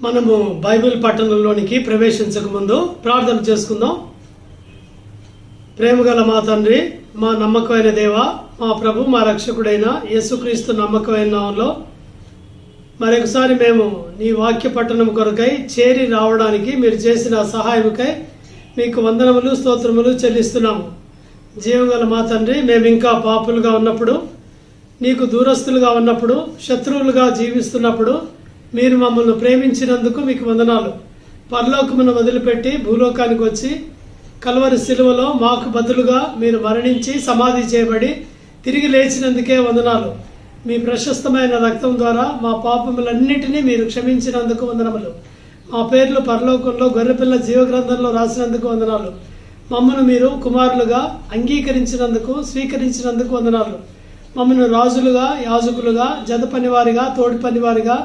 మనము బైబిల్ పట్టణంలోనికి ప్రవేశించక ముందు ప్రార్థన చేసుకుందాం. ప్రేమగల మా తండ్రి, మా నమ్మకమైన దేవ, మా ప్రభు, మా రక్షకుడైన యేసుక్రీస్తు నమ్మకమైన నామంలో మరొకసారి మేము నీ వాక్య పట్టణం కొరకై చేరి రావడానికి మీరు చేసిన సహాయముకై మీకు వందనములు స్తోత్రములు చెల్లిస్తున్నాము. జీవగల మా తండ్రి, మేము ఇంకా పాపులుగా ఉన్నప్పుడు, నీకు దూరస్తులుగా ఉన్నప్పుడు, శత్రువులుగా జీవిస్తున్నప్పుడు మీరు మమ్మల్ని ప్రేమించినందుకు మీకు వందనాలు. పరలోకమును వదిలిపెట్టి భూలోకానికి వచ్చి కల్వరి శిలువలో మాకు బదులుగా మీరు మరణించి సమాధి చేయబడి తిరిగి లేచినందుకే వందనాలు. మీ ప్రశస్తమైన రక్తం ద్వారా మా పాపములన్నిటినీ మీరు క్షమించినందుకు వందనములు. మా పేర్లు పరలోకంలో గొర్రెపిల్ల జీవగ్రంథంలో రాసినందుకు వందనాలు. మమ్మల్ని మీరు కుమారులుగా అంగీకరించినందుకు, స్వీకరించినందుకు వందనాలు. మమ్మల్ని రాజులుగా, యాజకులుగా, జత పనివారిగా, తోడి పనివారిగా,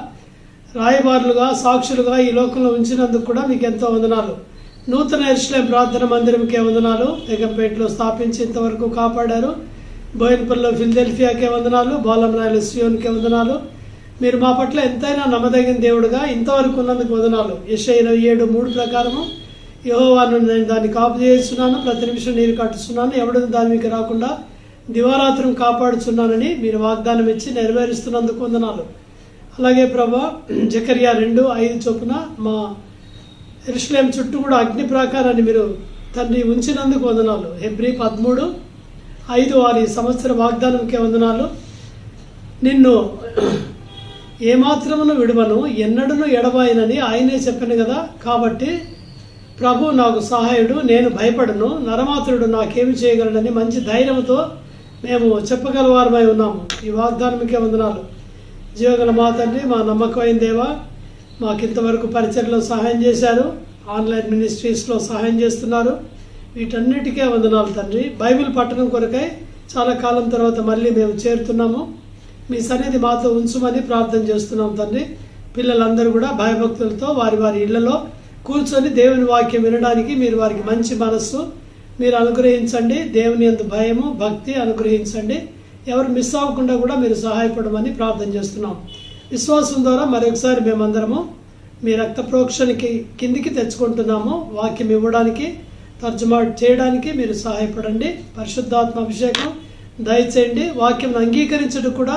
రాయబారులుగా, సాక్షులుగా ఈ లోకంలో ఉంచినందుకు కూడా మీకు ఎంతో వందనాలు. నూతన యెరూషలేము ప్రార్థన మందిరంకే వందనాలు. బేగంపేటలో స్థాపించి ఇంతవరకు కాపాడారు. బోయినపల్లిలో ఫిలదెల్ఫియాకే వందనాలు. బాలంరాయలు సియోన్కే వందనాలు. మీరు మా పట్ల ఎంతైనా నమ్మదగిన దేవుడుగా ఇంతవరకు ఉన్నందుకు వందనాలు. యెషయా 27:3 ప్రకారము యెహోవాను నేను దాన్ని కాపు చేస్తున్నాను, ప్రతి నిమిషం నీరు కట్టుస్తున్నాను, ఎవడు దాని మీకు రాకుండా దివారాత్రం కాపాడుచున్నానని మీరు వాగ్దానం ఇచ్చి నెరవేరుస్తున్నందుకు వందనాలు. అలాగే ప్రభా, జకర్యా 2:5 చొప్పున మా యెరూషలేము చుట్టూ కూడా అగ్ని ప్రాకారాన్ని మీరు తండ్రి ఉంచినందుకు వందనాలు. హెబ్రీ 13:5 వారి సంవత్సర వాగ్దానంకే వందనాలు. నిన్ను ఏమాత్రమును విడువను, ఎన్నడను ఎడబాయనని ఆయనే చెప్పాను కదా. కాబట్టి ప్రభు నాకు సహాయుడు, నేను భయపడను, నరమాత్రుడు నాకేమి చేయగలడని మంచి ధైర్యంతో మేము చెప్పగలవారమై ఉన్నాము. ఈ వాగ్దానంకే వందనాలు. జీవగల మా తండ్రి, మా నమ్మకమైన దేవా, మాకింతవరకు పరిచర్లో సహాయం చేశారు, ఆన్లైన్ మినిస్ట్రీస్లో సహాయం చేస్తున్నారు. వీటన్నిటికే వందనాలు తండ్రి. బైబిల్ పట్టణం కొరకై చాలా కాలం తర్వాత మళ్ళీ మేము చేరుతున్నాము. మీ సన్నిధి మాతో ఉంచుమని ప్రార్థన చేస్తున్నాం తండ్రి. పిల్లలందరూ కూడా భయభక్తులతో వారి వారి ఇళ్లలో కూర్చొని దేవుని వాక్యం వినడానికి మీరు వారికి మంచి మనస్సు మీరు అనుగ్రహించండి. దేవుని యందు భయము, భక్తి అనుగ్రహించండి. ఎవరు మిస్ అవ్వకుండా కూడా మీరు సహాయపడమని ప్రార్థన చేస్తున్నాం. విశ్వాసం ద్వారా మరొకసారి మేమందరము మీ రక్త ప్రోక్షణకి కిందికి తెచ్చుకుంటున్నాము. వాక్యం ఇవ్వడానికి, తర్జుమా చేయడానికి మీరు సహాయపడండి. పరిశుద్ధాత్మ అభిషేకం దయచేయండి. వాక్యం అంగీకరించడం కూడా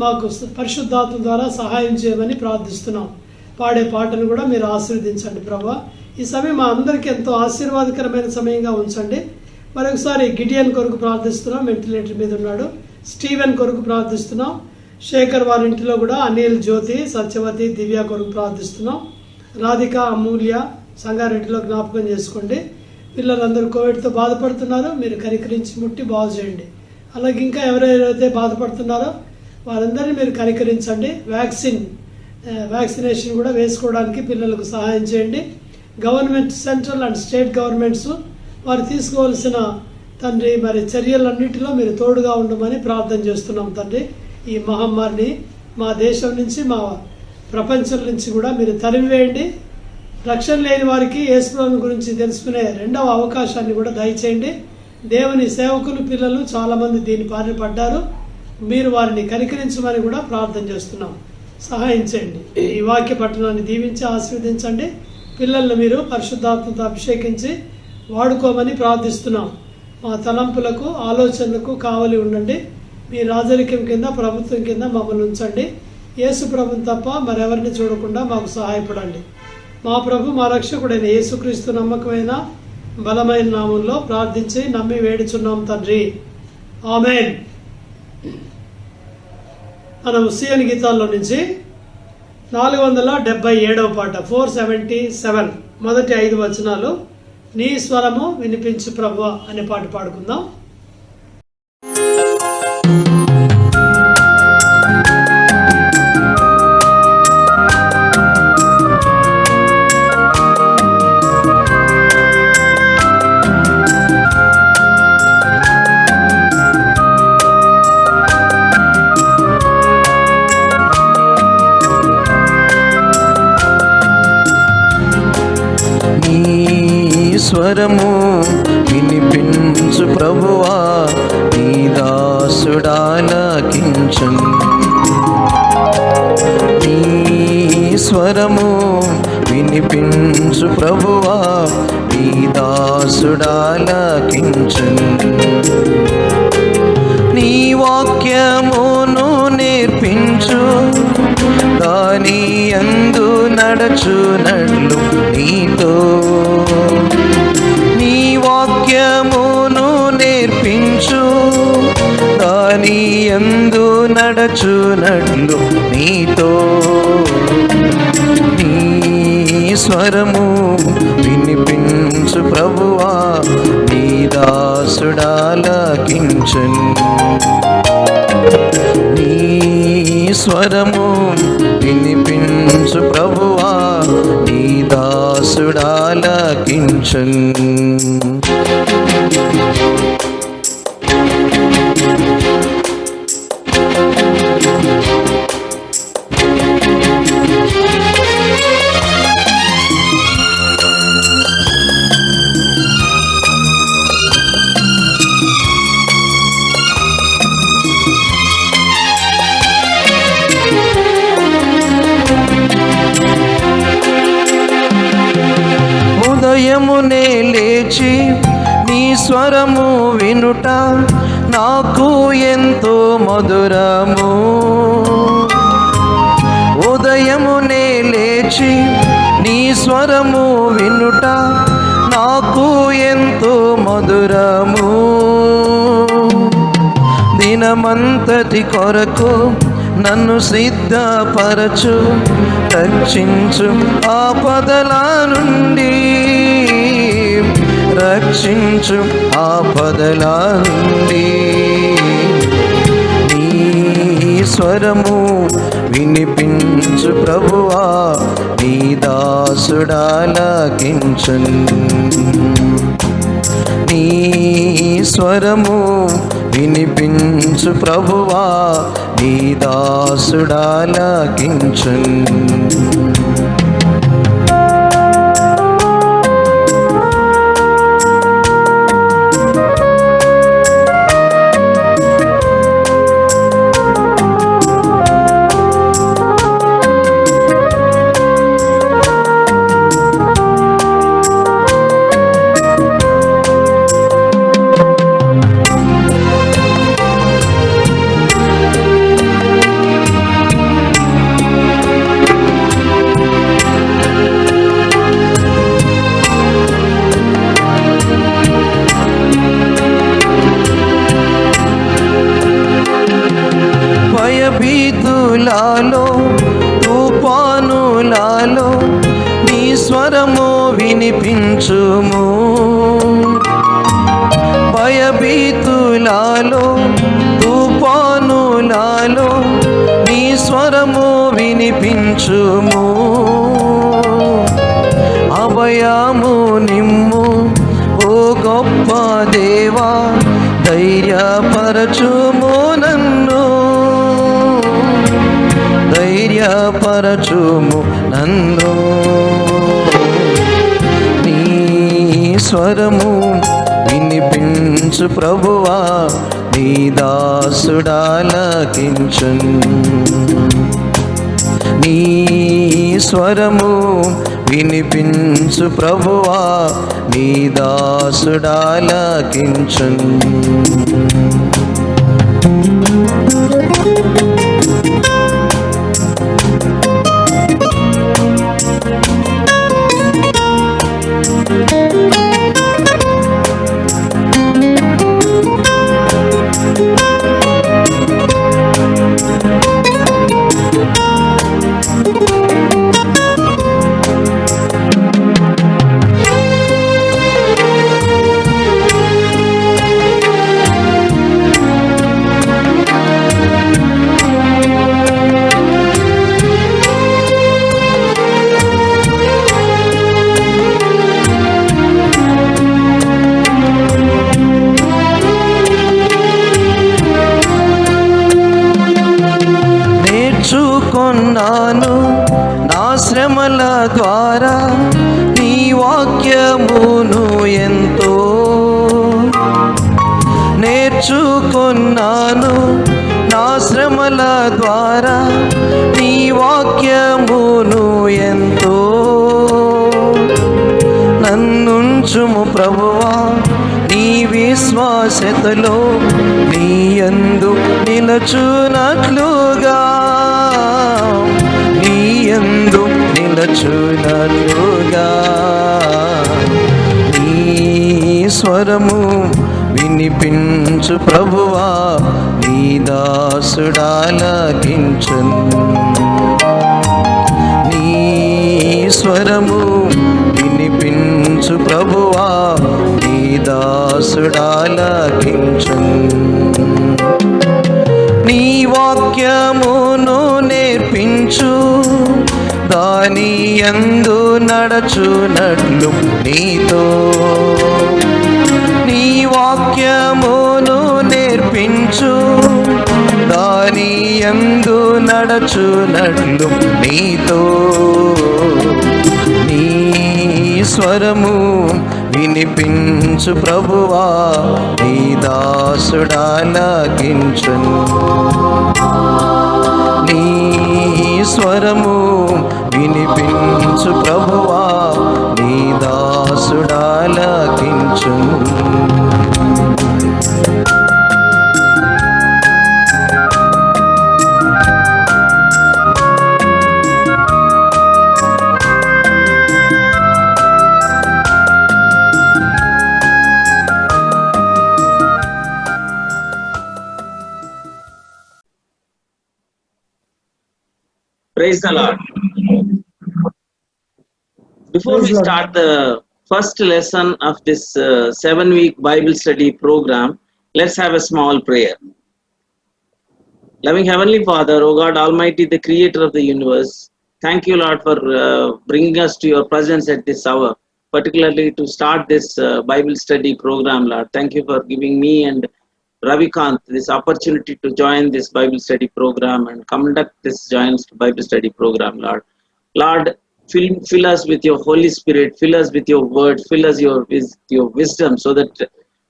మాకు పరిశుద్ధాత్మ ద్వారా సహాయం చేయమని ప్రార్థిస్తున్నాం. పాడే పాటను కూడా మీరు ఆశీర్వదించండి ప్రభా. ఈ సమయం మా అందరికీ ఎంతో ఆశీర్వాదకరమైన సమయంగా ఉంచండి. మరొకసారి గిడియన్ కొరకు ప్రార్థిస్తున్నాం, వెంటిలేటర్ మీద ఉన్నాడు. స్టీవెన్ కొరకు ప్రార్థిస్తున్నాం. శేఖర్ వారి ఇంటిలో కూడా అనిల్, జ్యోతి, సత్యవతి, దివ్య కొరకు ప్రార్థిస్తున్నాం. రాధిక, అమూల్య, సంగారెడ్డిలో జ్ఞాపకం చేసుకోండి. పిల్లలందరూ కోవిడ్తో బాధపడుతున్నారు, మీరు కనికరించి ముట్టి బాగు చేయండి. అలాగే ఇంకా ఎవరెవరైతే బాధపడుతున్నారో వారందరినీ మీరు కనికరించండి. వ్యాక్సినేషన్ కూడా వేసుకోవడానికి పిల్లలకు సహాయం చేయండి. Government, central and state governments వారు తీసుకోవాల్సిన తండ్రి మరి చర్యలన్నింటిలో మీరు తోడుగా ఉండమని ప్రార్థన చేస్తున్నాం తండ్రి. ఈ మహమ్మారిని మా దేశం నుంచి, మా ప్రపంచం నుంచి కూడా మీరు తరిమివేయండి. రక్షణ లేని వారికి యేసుప్రభుని గురించి తెలుసుకునే రెండవ అవకాశాన్ని కూడా దయచేయండి. దేవుని సేవకులు, పిల్లలు చాలామంది దీని బారిన పడ్డారు. మీరు వారిని కనికరించమని కూడా ప్రార్థన చేస్తున్నాం. సహాయం చేయండి. ఈ వాక్య పట్టణాన్ని దీవించి ఆశీర్వదించండి. పిల్లలను మీరు పరిశుద్ధాత్మతో అభిషేకించి వాడుకోమని ప్రార్థిస్తున్నాం. మా తలంపులకు, ఆలోచనలకు కావలి ఉండండి. మీ రాజరికం కింద, ప్రభుత్వం కింద మమ్మల్ని ఉంచండి. యేసు ప్రభుని తప్ప మరెవరిని చూడకుండా మాకు సహాయపడండి. మా ప్రభు, మా రక్షకుడైన యేసుక్రీస్తు నమ్మకమైన బలమైన నామంలో ప్రార్థించి నమ్మి వేడుచున్నాం తండ్రి. ఆమేన్. మనం సియోను గీతాల్లో నుంచి 477వ పాట 477 మొదటి 5 వచనాలు, నీ స్వరము వినిపించు ప్రభువా అనే పాట పాడుకుందాం. స్వరము వినిపించు ప్రభువా, నీ దాసుడాలకించును. నీ స్వరము వినిపించు ప్రభువా నీ దాసుడాలకించును. నీ వాక్యమును నేర్పించు, దాని యందు నడచునట్లు నీతో. నీ వాక్యమును నేర్పించు, దాని యందు నడచునట్లు నీతో. నీ స్వరము వినిపించు ప్రభువా నీ దాసుడాలకించును. నీ స్వరము వినిపించు ప్రభువా నీ దాసుడాలకించును. ఉదయమునే లేచి నీ స్వరము వినుట నాకు ఎంతో మధురము. ఉదయమునే లేచి నీ స్వరము వినుట నాకు ఎంతో మధురము. దినమంతటి కొరకు నన్ను సిద్ధపరచు, రక్షించు ఆపదల నుండి, రక్షించు ఆపదల నుండి. నీ స్వరము వినిపించు ప్రభువా నీ దాసుడాలకించును. నీ స్వరము వినిపించు ప్రభువా నీ దాసుడాలకించును. భయభీతులలో తుఫానులలో నీ స్వరము వినిపించుము. భయభీతులలో తుఫానులలో నీ స్వరము వినిపించుము. అభయము నిమ్ము ఓ గొప్ప దేవా, ధైర్యపరచుము నన్ను, ధైర్యపరచుము నన్ను. నీ స్వరము వినిపించు ప్రభువా నీ దాసుడాలకించును. నీ స్వరము వినిపించు ప్రభువా నీ దాసుడాలకించును. నేర్చుకున్నాను నా శ్రమల ద్వారా నీ వాక్యమును ఎంతో. నేర్చుకున్నాను నా శ్రమల ద్వారా నీ వాక్యమును ఎంతో. ఉంచుము ప్రభువా నీ విశ్వాసతలో నీ యందు నిలచునట్లుగా నీ యందు నిలచునట్లుగా నీ స్వరము వినిపించు ప్రభువా నీ దాసుడాలకించును నీ స్వరము వినిపించు ప్రభువా నీ దాసుడాలకించును నీ వాక్యమును నేర్పించు దాని యందు నడచునట్లు నీతో నీ వాక్యమును నేర్పించు దాని యందు నడచునట్లు నీతో నీ స్వరము వినిపించు ప్రభువా నీ దాసుడాలకించును నీ స్వరము వినిపించు ప్రభువా నీ దాసుడాలకించును Praise the Lord. Before we start the first lesson of this 7-week Bible study program, let's have a small prayer. Loving Heavenly Father, O God Almighty, the Creator of the universe, thank you, Lord, for bringing us to your presence at this hour, particularly to start this Bible study program, Lord. Thank you for giving me and Ravikant this opportunity to join this Bible study program and conduct this joint Bible study program, Lord. Lord, fill us with your Holy Spirit, fill us with your word, fill us with your wisdom so that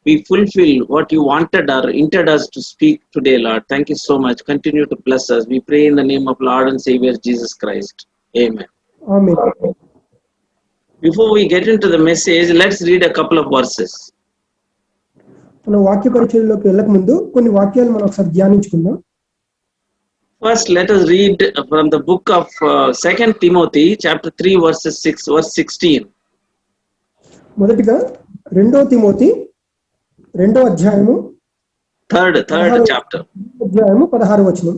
we fulfill what you wanted or intended us to speak today, Lord. Thank you so much. Continue to bless us. We pray in the name of Lord and Savior Jesus Christ. Amen. Amen. Before we get into the message, let's read a couple of verses. మన వాక్య పరిచయంలోకి వెళ్ళక ముందు కొన్ని వాక్యాలు మనం ఒకసారి ధ్యానించుకుందాం. First, let us read from the book of 2 Timothy, chapter 3, verse 16. మొదటిగా 2 తిమోతి 2వ అధ్యాయము Third chapter. అధ్యాయము 16వ వచనం.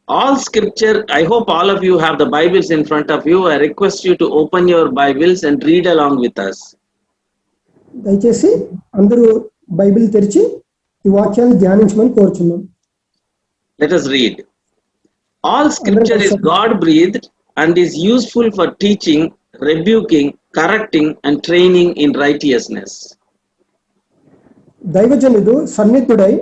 All scripture, I hope all of you have the Bibles in front of you. I request you to open your Bibles and read along with us. దయచేసి అందరూ Bible తెరిచి ఈ వాక్యాన్ని ధ్యానించమని కోరుచున్నాం. Let us read. All scripture is God breathed and is useful for teaching, rebuking, correcting and training in righteousness. దైవజనుడు సన్నిహితుడై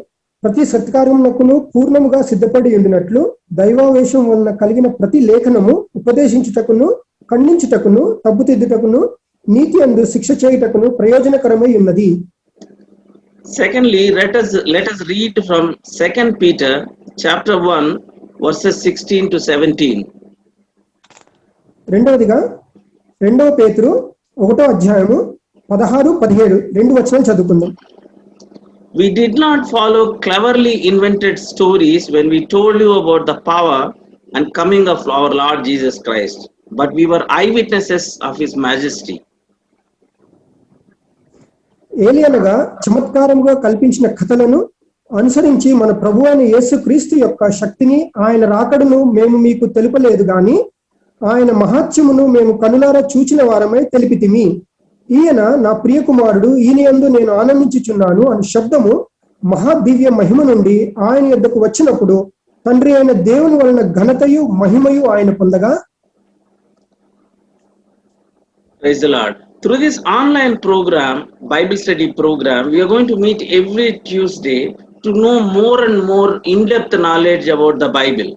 ప్రతి సత్కార్యమునకును పూర్ణముగా సిద్ధపడి ఉండినట్లు దైవావేశం వలన కలిగిన ప్రతి లేఖనము ఉపదేశించుటకును ఖండించుటకును తప్పుదిద్దుటకును నీతి అందు శిక్ష చేయుటకును ప్రయోజనకరమై ఉన్నది. Secondly, let us read from 2 Peter chapter 1 verses 16 to 17. రెండవదిగా 2వ పేతురు 1వ అధ్యాయము 16-17 రెండు వచనాలు చదువుకుందాం. We did not follow cleverly invented stories when we told you about the power and coming of our Lord Jesus Christ, but we were eyewitnesses of his majesty. ఏలియనగా చమత్కారముగా కల్పించిన కథలను అనుసరించి మన ప్రభువైన యేసుక్రీస్తు యొక్క శక్తిని ఆయన రాకడను మేము మీకు తెలుపలేదు గాని ఆయన మహాత్మ్యమును మేము కనులారా చూచిన వారమై తెలిపితిమి. ఈయన నా ప్రియ కుమారుడు, ఈయనయందు నేను ఆనందించుచున్నాను అని శబ్దము మహాదివ్య మహిమ నుండి ఆయన యొద్దకు వచ్చినప్పుడు తండ్రి అయిన దేవుని వలన ఘనతయు మహిమయు ఆయన పొందగా. Praise the Lord. Through this online program, Bible study program, we are going to meet every Tuesday to know more and more in-depth knowledge about the Bible.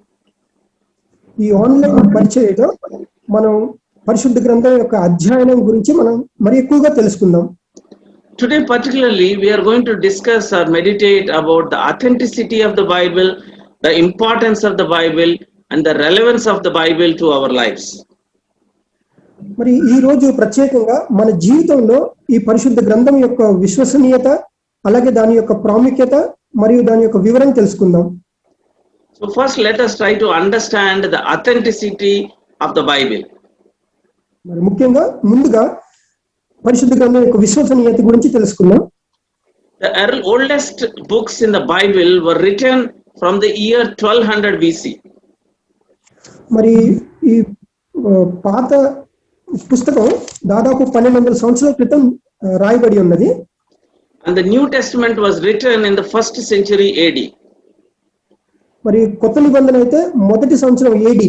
ఈ ఆన్లైన్ పరిచయంలో మనం పరిశుద్ధ గ్రంథం యొక్క అధ్యయనం గురించి మనం మరి ఎక్కువగా తెలుసుకుందాం. Today particularly we are going to discuss or meditate about the authenticity of the Bible, the importance of the Bible and the relevance of the Bible to our lives. మరి ఈ రోజు ప్రత్యేకంగా మన జీవితంలో ఈ పరిశుద్ధ గ్రంథం యొక్క విశ్వసనీయత, అలాగే దాని యొక్క ప్రాముఖ్యత మరియు దాని యొక్క వివరణ తెలుసుకుందాం. So first let us try to understand the authenticity of the Bible. మరి ముఖ్యంగా ముందుగా పరిశుద్ధ గ్రంథం యొక్క విశ్వసనీయత గురించి తెలుసుకుందాం. The oldest books in the Bible were written from the year 1200 BC. మరి ఈ పాత పుస్తకం దాదాపు 1200 సంవత్సరాల క్రితం రాయబడి ఉన్నది. And the New Testament was written in the 1st century AD. మరి కొత్త నిబంధన అయితే మొదటి సంవత్సరం ఏడి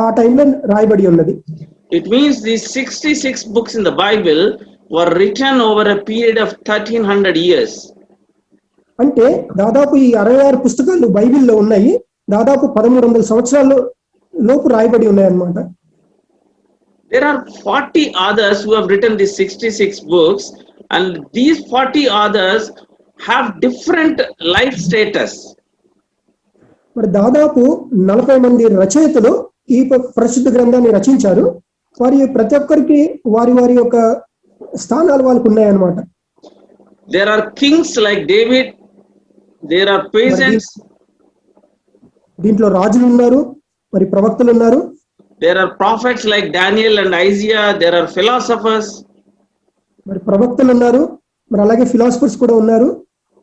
ఆ టైంలో రాయబడి ఉన్నది. It means these 66 books in the Bible were written over a period of 1300 years. అంటే దాదాపు ఈ 66 పుస్తకాలు బైబిల్లో ఉన్నాయి, దాదాపు 1300 సంవత్సరాల లోపు రాయబడి ఉన్నాయి అన్నమాట. There are 40 authors who have written these 66 books, and these 40 authors have different life status. మరి దాదాపు 40 మంది రచయితలు ఈ పరిశుద్ధ గ్రంథాన్ని రచించారు. వారి ప్రతి ఒక్కరికి వారి వారి యొక్క స్థానాలు వాళ్ళకు ఉన్నాయన్నమాట. There are kings like David, there are peasants, దీంట్లో రాజులు ఉన్నారు, మరి ప్రవక్తలు ఉన్నారు. there are prophets like Daniel and Isaiah, there are philosophers, మరి ప్రవక్తలు ఉన్నారు, మరి అలాగే ఫిలాసఫర్స్ కూడా ఉన్నారు.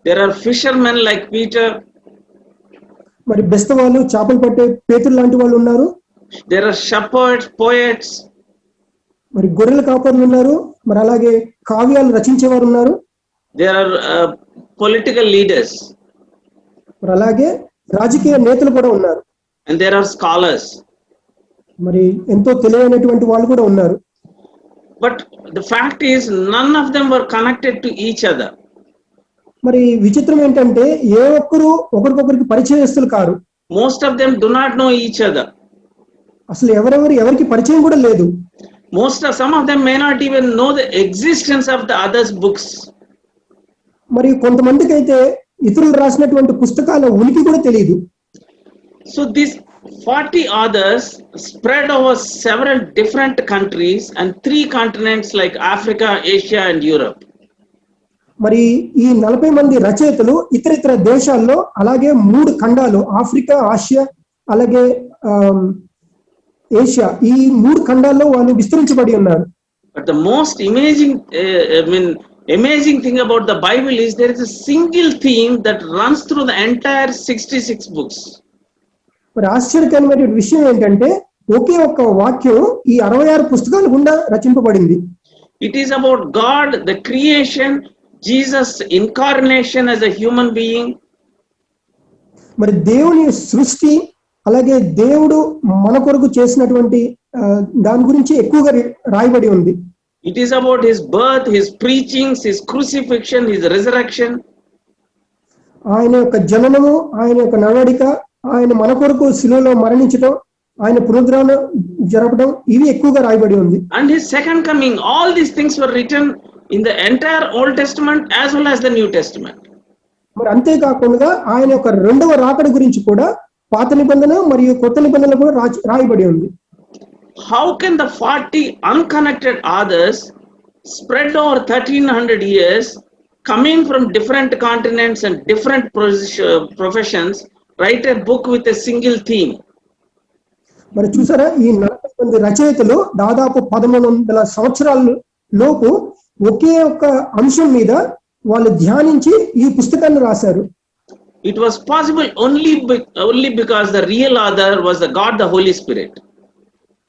there are fishermen like Peter, మరి బెస్తవాళ్ళు, చేపలు పట్టే పేతురు లాంటి వాళ్ళు ఉన్నారు. there are shepherds, poets, మరి గొర్రెల కాపర్లు ఉన్నారు, మరి అలాగే కావ్యాలు రచించేవారు ఉన్నారు. there are political leaders, మరి అలాగే రాజకీయ నేతలు కూడా ఉన్నారు. and there are scholars. మరి ఎంతో తెలియనటువంటి వాళ్ళు కూడా ఉన్నారు. But the fact is, none of them were connected to each other. మరి విచిత్రం ఏంటంటే ఏ ఒక్కరు ఒకరికొకరికి పరిచయస్తులు car. Most of them do not know each other. అసలు ఎవరికి పరిచయం కూడా లేదు. Some of them may not even know the existence of the others' books. మరి కొంతమందికి అయితే ఇతరులు రాసినటువంటి పుస్తకాల ఉనికి కూడా తెలియదు. So these 40 authors spread over several different countries and 3 continents like Africa, Asia and Europe. మరి ఈ 40 మంది రచయితలు ఇతర దేశాల్లో, అలాగే 3 ఖండాలు, ఆఫ్రికా, ఆసియా, అలాగే ఏషియా, ఈ 3 ఖండాల్లో వాళ్ళు విస్తరించబడి ఉన్నారు. But the most amazing thing about the Bible is there is a single theme that runs through the entire 66 books. మరి ఆశ్చర్యకరమైన విషయం ఏంటంటే ఒకే ఒక్క వాక్యం ఈ 66 పుస్తకాల గుండా రచింపబడింది. It is about God, the creation, Jesus incarnation as a human being. మరి దేవుని సృష్టి, అలాగే దేవుడు మన కొరకు చేసినటువంటి దాని గురించి ఎక్కువగా రాయబడి ఉంది. It is about his birth, his preachings, his crucifixion, his resurrection. ఆయన యొక్క జననము, ఆయన యొక్క నడవడిక, ఆయన మన కొరకు శిలువలో మరణించడం, ఆయన పునరుద్ధానం జరపడం, ఇవి ఎక్కువగా రాయబడి ఉంది. And his second coming, all these things were written in the entire Old Testament as well as the New Testament. మరి అంతేకాకుండా ఆయన యొక్క రెండవ రాకడ గురించి కూడా పాత నిబంధన మరియు కొత్త నిబంధనలు కూడా రాయబడి ఉంది. How can the 40 unconnected authors spread over 1300 years, coming from different continents and different professions, write a book with a single theme? మరి చూసారా, ఈ 40 మంది రచయితలు దాదాపు 1100 సంవత్సరాల లోపు ఒకే ఒక్క అంశం మీద వాళ్ళు ధ్యానించి ఈ పుస్తకాన్ని రాశారు. It was possible only because the real author was the God, the Holy Spirit.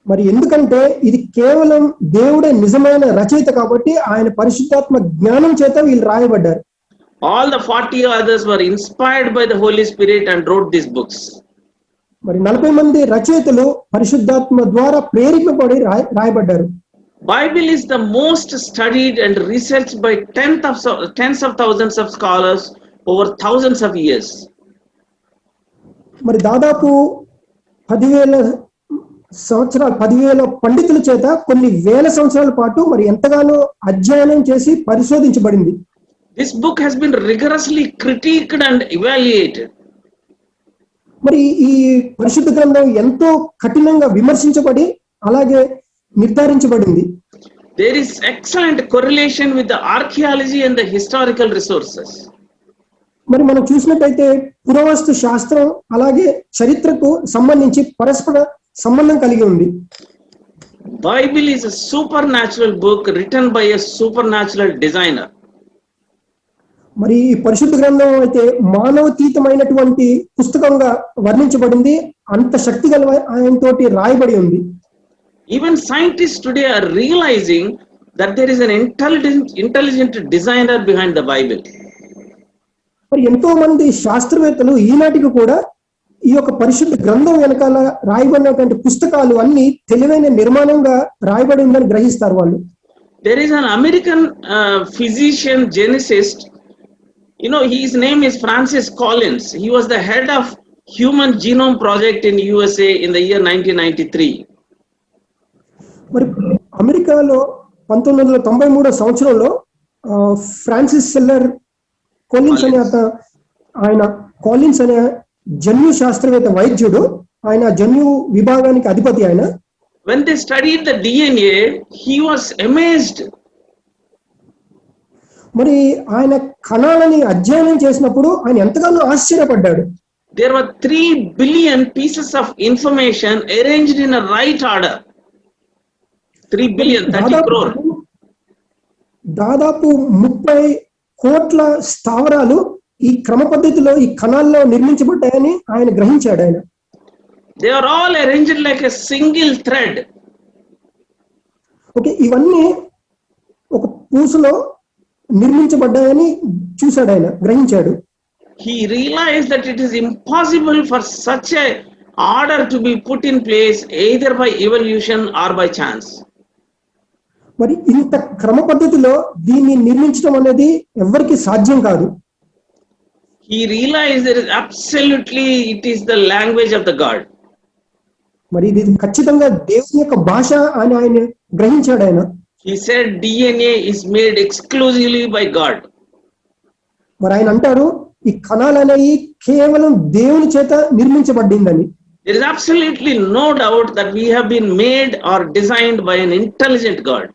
మరి ఎందుకంటే ఇది కేవలం దేవుడే నిజమైన రచయిత కాబట్టి ఆయన పరిశుద్ధాత్మ జ్ఞానం చేత వీళ్ళు రాయబడ్డారు. All the 40 others were inspired by the Holy Spirit and wrote these books. మరి 40 మంది రచయితలు పరిశుద్ధాత్మ ద్వారా ప్రేరేపింపబడి రాయబడ్డారు. Bible is the most studied and researched by tens of thousands of scholars over thousands of years. మరి దాదాపు 10,000 పండితుల చేత కొన్ని వేల సంవత్సరాల పాటు మరి ఎంతగానో అధ్యయనం చేసి పరిశోధించబడింది. This book has been rigorously critiqued and evaluated. మరి ఈ పరిశుద్ధ గ్రంథం ఎంతో కఠినంగా విమర్శించబడి అలాగే నిర్ధారించబడింది. There is excellent correlation with the archaeology and the historical resources. మరి మనం చూసినట్టయితే పురావస్తు శాస్త్రం అలాగే చరిత్రకు సంబంధించి పరస్పర సంబంధం కలిగి ఉంది. Bible is a supernatural book written by a supernatural designer. మరి ఈ పరిశుద్ధ గ్రంథం అయితే మానవతీతమైనటువంటి పుస్తకంగా వర్ణించబడింది. అంత శక్తి గల ఆయనతోటి రాయబడి ఉంది. Even scientists today are realizing that there is an intelligent designer behind the Bible. మరి ఎంతో మంది శాస్త్రవేత్తలు ఈనాటికి కూడా ఈ యొక్క పరిశుద్ధ గ్రంథం వెనకాల రాయబడినటువంటి పుస్తకాలు అన్ని తెలివైన నిర్మాణంగా రాయబడి ఉందని గ్రహిస్తారు వాళ్ళు. There is an American physician geneticist. His name is Francis Collins. He was the head of Human Genome Project in USA in the year 1993. మరి అమెరికాలో 1993 సంవత్సరంలో ఫ్రాన్సిస్ సెల్లర్ కాలిన్స్ అనే జన్యు శాస్త్రవేత్త వైద్యుడు, ఆయన జన్యు విభాగానికి అధిపతి ఆయన. When they studied the DNA, he was amazed. మరి ఆయన కణాలని అధ్యయనం చేసినప్పుడు ఆయన ఎంతగానో ఆశ్చర్యపడ్డాడు. There were 3 billion pieces of information arranged in a right order. 3 billion, 30 crore. దాదాపు 30 కోట్ల స్థావరాలు ఈ క్రమ పద్ధతిలో ఈ కణాల్లో నిర్మించబడ్డాయని ఆయన గ్రహించాడు ఆయన. They are all arranged like a single thread. Okay, ఇవన్నీ ఒక పూసలో నిర్మించబడ్డాయని చూశాడు ఆయన, గ్రహించాడు. He realized that it is impossible for such a order to be put in place either by evolution or by chance. మరి ఇంత క్రమ పద్ధతిలో దీన్ని నిర్మించడం అనేది ఎవరికి సాధ్యం కాదు. He realized that it is the language of the God. మరి ఇది ఖచ్చితంగా దేవుని యొక్క భాష అని ఆయన గ్రహించాడు ఆయన. He said DNA is made exclusively by God. మరి ఆయన అంటారు ఈ కణాలు అనేవి కేవలం దేవుని చేత నిర్మించబడిందని. There is absolutely no doubt that we have been made or designed by an intelligent God.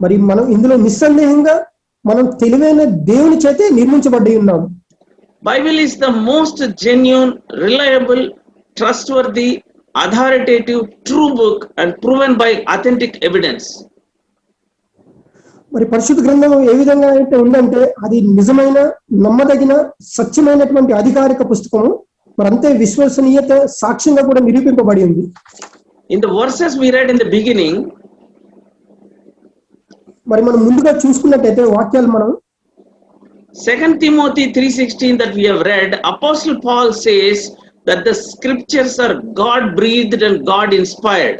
మరి మనం ఇందులో నిస్సందేహంగా మనం తెలివైన దేవుని చేతే నిర్మించబడి ఉన్నాం. Bible is the most genuine, reliable, trustworthy, authoritative, true book and proven by authentic evidence. మరి పరిశుద్ధ గ్రంథం ఏ విధంగా అయితే ఉందంటే అది నిజమైన, నమ్మదగిన, సత్యమైనటువంటి అధికారిక పుస్తకము. మరి అంతే విశ్వసనీయత సాక్ష్యంగా కూడా నిరూపింపబడి ఉంది. In the verses we read in the beginning, మరి మనం ముందుగా చూసుకున్నట్టయితే వాక్యాలు మనం 2 Timothy 3:16 that we have read, Apostle Paul says that the scriptures are God breathed and God inspired.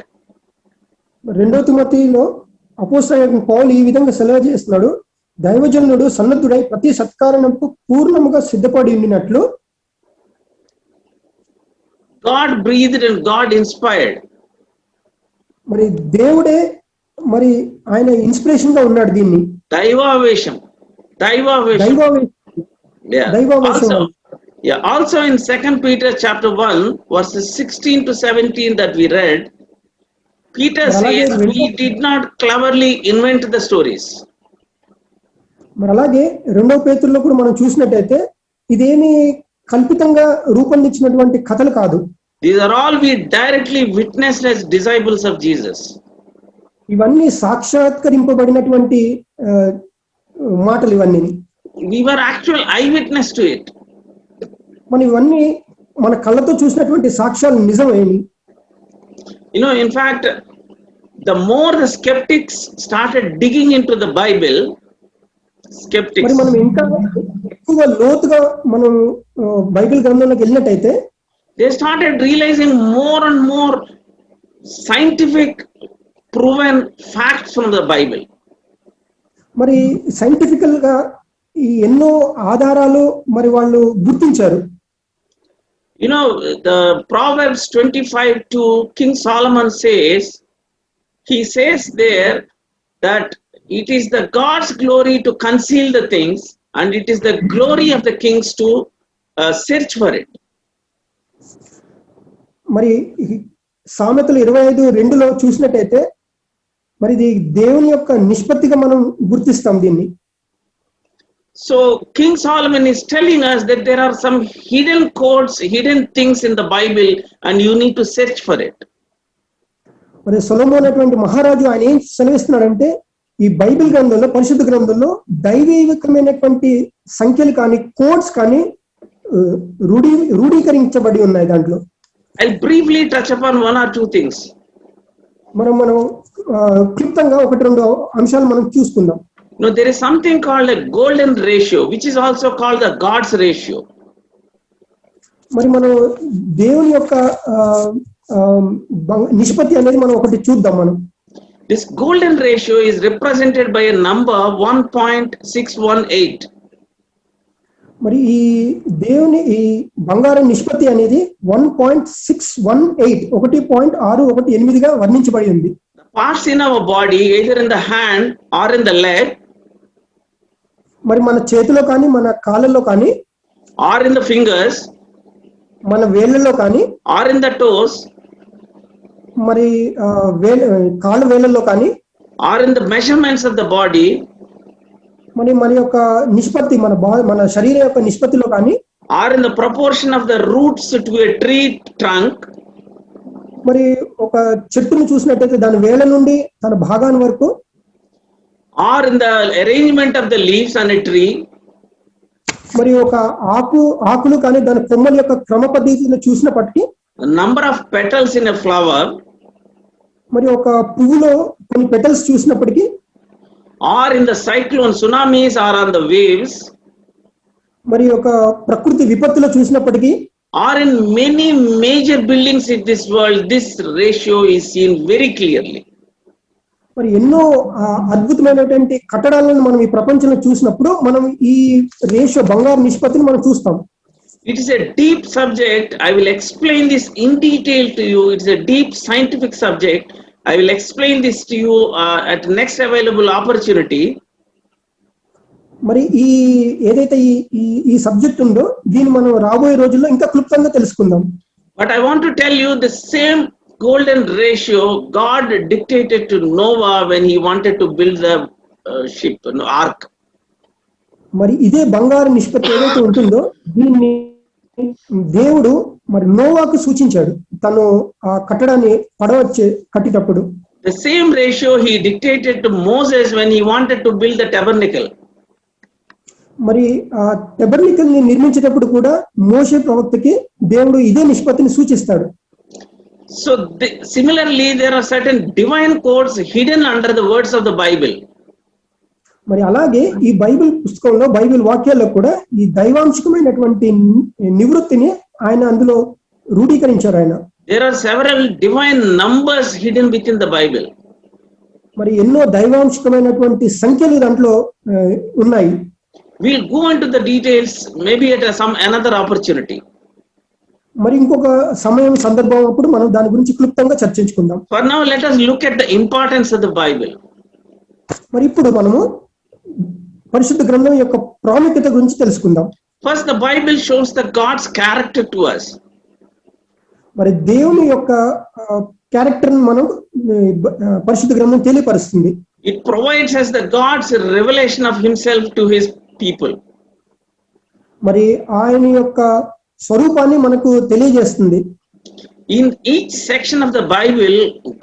2 తిమోతిలో అపోస్తలుడైన పౌలు ఈ విధంగా సెలవు చేస్తున్నాడు, దైవజనుడు సన్నద్ధుడై ప్రతి సత్కారణంకు పూర్ణముగా సిద్ధపడి ఉండినట్లు. God breathed and God inspired. మరి దేవుడే మరి ఆయన ఇన్స్పిరేషన్ గా ఉన్నాడు దీన్ని. దైవావేశం. Also in 2 Peter chapter 1 verses 16 to 17 that we read, Peter says we did not cleverly invent the stories. మరి అలాగే 2వ పేతురులో కూడా మనం చూసినట్టయితే ఇదేమి కల్పితంగా రూపొందించినటువంటి కథలు కాదు. These are all we directly witnessed as disciples of Jesus. ఇవన్నీ సాక్షాత్కరింపబడినటువంటి మాటలు ఇవన్నీ. We were actual eyewitness to it. మనం ఇవన్నీ మన కళ్ళతో చూసినటువంటి సాక్ష్యాలు నిజమేమి. In fact, the more the skeptics started digging into the Bible, మరి మనం ఇంకా ఎక్కువ లోతుగా మనం బైబిల్ గ్రంథంలోకి వెళ్ళినట్టయితే they started realizing more and more scientific proven facts from the Bible. మరి సైంటిఫికల్ గా ఈ ఎన్నో ఆధారాలు మరి వాళ్ళు గుర్తించారు. The Proverbs 25:2 King Solomon he says there that it is the God's glory to conceal the things and it is the glory of the kings to search for it. మరి సామెతలు 25:2లో చూసినట్టయితే మరి ఇది దేవుని యొక్క నిష్పత్తిగా మనం గుర్తిస్తాం దీన్ని. So King Solomon is telling us that there are some hidden codes, hidden things in the Bible, and you need to search for it. మరి సొలొమోను అనేటువంటి మహారాజు ఆయన ఏం సెలవిస్తున్నాడంటే ఈ బైబిల్ గ్రంథంలో, పరిశుద్ధ గ్రంథంలో దైవికమైనటువంటి సంఖ్యలు కానీ కోడ్స్ కానీ రూఢీకరించబడి ఉన్నాయి దాంట్లో. I'll briefly touch upon one or two things. మనం క్లుప్తంగా 1-2 అంశాలు మనం చూసుకుందాం. Now there is something called a golden ratio, which is also called the God's ratio. మరి మనం దేవుని యొక్క నిష్పత్తి అనేది మనం ఒకటి చూద్దాం. మనం This golden ratio is represented by a number 1.618. మరి ఈ దేవుని ఈ బంగారం నిష్పత్తి అనేది 1.618 1.618గా వర్ణించబడి ఉంది. The parts in our body, either in the hand or in the leg, మరి మన చేతిలో కానీ మన కాళ్ళలో కానీ or in the fingers, మన వేళ్ళలో కానీ or in the toes, మరి కాళ్ళ వేళ్ళలో కానీ or in the measurements of the body, మరి మన యొక్క నిష్పత్తి మన శరీరం యొక్క నిష్పత్తిలో కానీ or in the proportion of the roots to a tree trunk, మరి ఒక చెట్టును చూసినట్టయితే దాని వేళ్ళ నుండి తన భాగాన్ని వరకు, or in the arrangement of the leaves on a tree, మరి ఒక ఆకులు కానీ దాని కొమ్మల యొక్క క్రమ పద్ధతిలో చూసినప్పటికీ, the number of petals in a flower, మరి ఒక పువ్వులో కొన్ని petals చూసినప్పటికీ, or in the cyclone, tsunamis, or on the waves, మరి ఒక ప్రకృతి విపత్తులో చూసినప్పటికీ, or in many major buildings in this world, this ratio is seen very clearly. మరి ఎన్నో అద్భుతమైనటువంటి కట్టడాలను మనం ఈ ప్రపంచంలో చూసినప్పుడు మనం ఈ రేషియో బంగారు నిష్పత్తిని మనం చూస్తాం. It is a deep subject. I will explain this in detail to you. It's a deep scientific subject. I will explain this to you at next available opportunity. మరి ఏదైతే ఈ సబ్జెక్ట్ ఉందో దీన్ని మనం రాబోయే రోజుల్లో ఇంకా క్లుప్తంగా తెలుసుకుందాం. But I want to tell you the same golden ratio God dictated to Noah when he wanted to build the ship, ark. మరి ఇదే బంగారు నిష్పత్తి ఏదైతే ఉంటుందో దీన్ని దేవుడు మరి నోవాకు సూచించాడు తను ఆ కట్టడాన్ని కట్టేటప్పుడు. The same ratio he dictated to Moses when he wanted to build the tabernacle. మరి ఆ టెబర్నికల్ ని నిర్మించేటప్పుడు కూడా మోషే ప్రవక్తకి దేవుడు ఇదే నిష్పత్తిని సూచిస్తాడు. So similarly there are certain divine codes hidden under the words of the Bible. మరి అలాగే ఈ బైబిల్ పుస్తకంలో బైబిల్ వాక్యాల్లో కూడా ఈ దైవాంశకమైనటువంటి నివృత్తిని ఆయన అందులో రూఢీకరించారు ఆయన. There are several divine numbers hidden within the Bible. మరి ఎన్నో దైవాంశకమైనటువంటి సంఖ్యలు దాంట్లో ఉన్నాయి. We'll go into the details maybe at another opportunity. మరి ఇంకొక సమయం సందర్భం అప్పుడు మనం దాని గురించి క్లుప్తంగా చర్చించుకుందాం. For now let us look at the importance of the Bible. మరి ఇప్పుడు మనము పరిశుద్ధ గ్రంథం యొక్క ప్రాముఖ్యత గురించి తెలుసుకుందాం. First, the Bible shows the God's character to us. మరి దేవుని యొక్క క్యారెక్టర్ మనం పరిశుద్ధ గ్రంథం తెలియపరుస్తుంది. It provides us the God's revelation of himself to his people. మరి ఆయన యొక్క స్వరూపాన్ని మనకు తెలియజేస్తుంది. In each section of the Bible,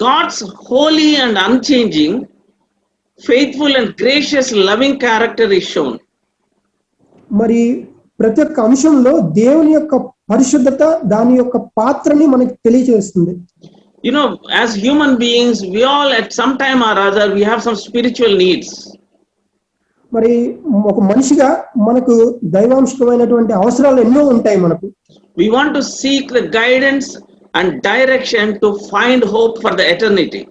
God's holy and unchanging, faithful and gracious loving character is shown. మరి ప్రతి ఒక్క అంశంలో దేవుని యొక్క పరిశుద్ధత దాని యొక్క పాత్రని మనకు తెలియజేస్తుంది. You know, as human beings, we all at some time or other we have some spiritual needs. మరి ఒక మనిషిగా మనకు దైవాంశకమైనటువంటి అవసరాలు ఎన్నో ఉంటాయి మనకు. We want to seek the guidance and direction to find hope for the eternity.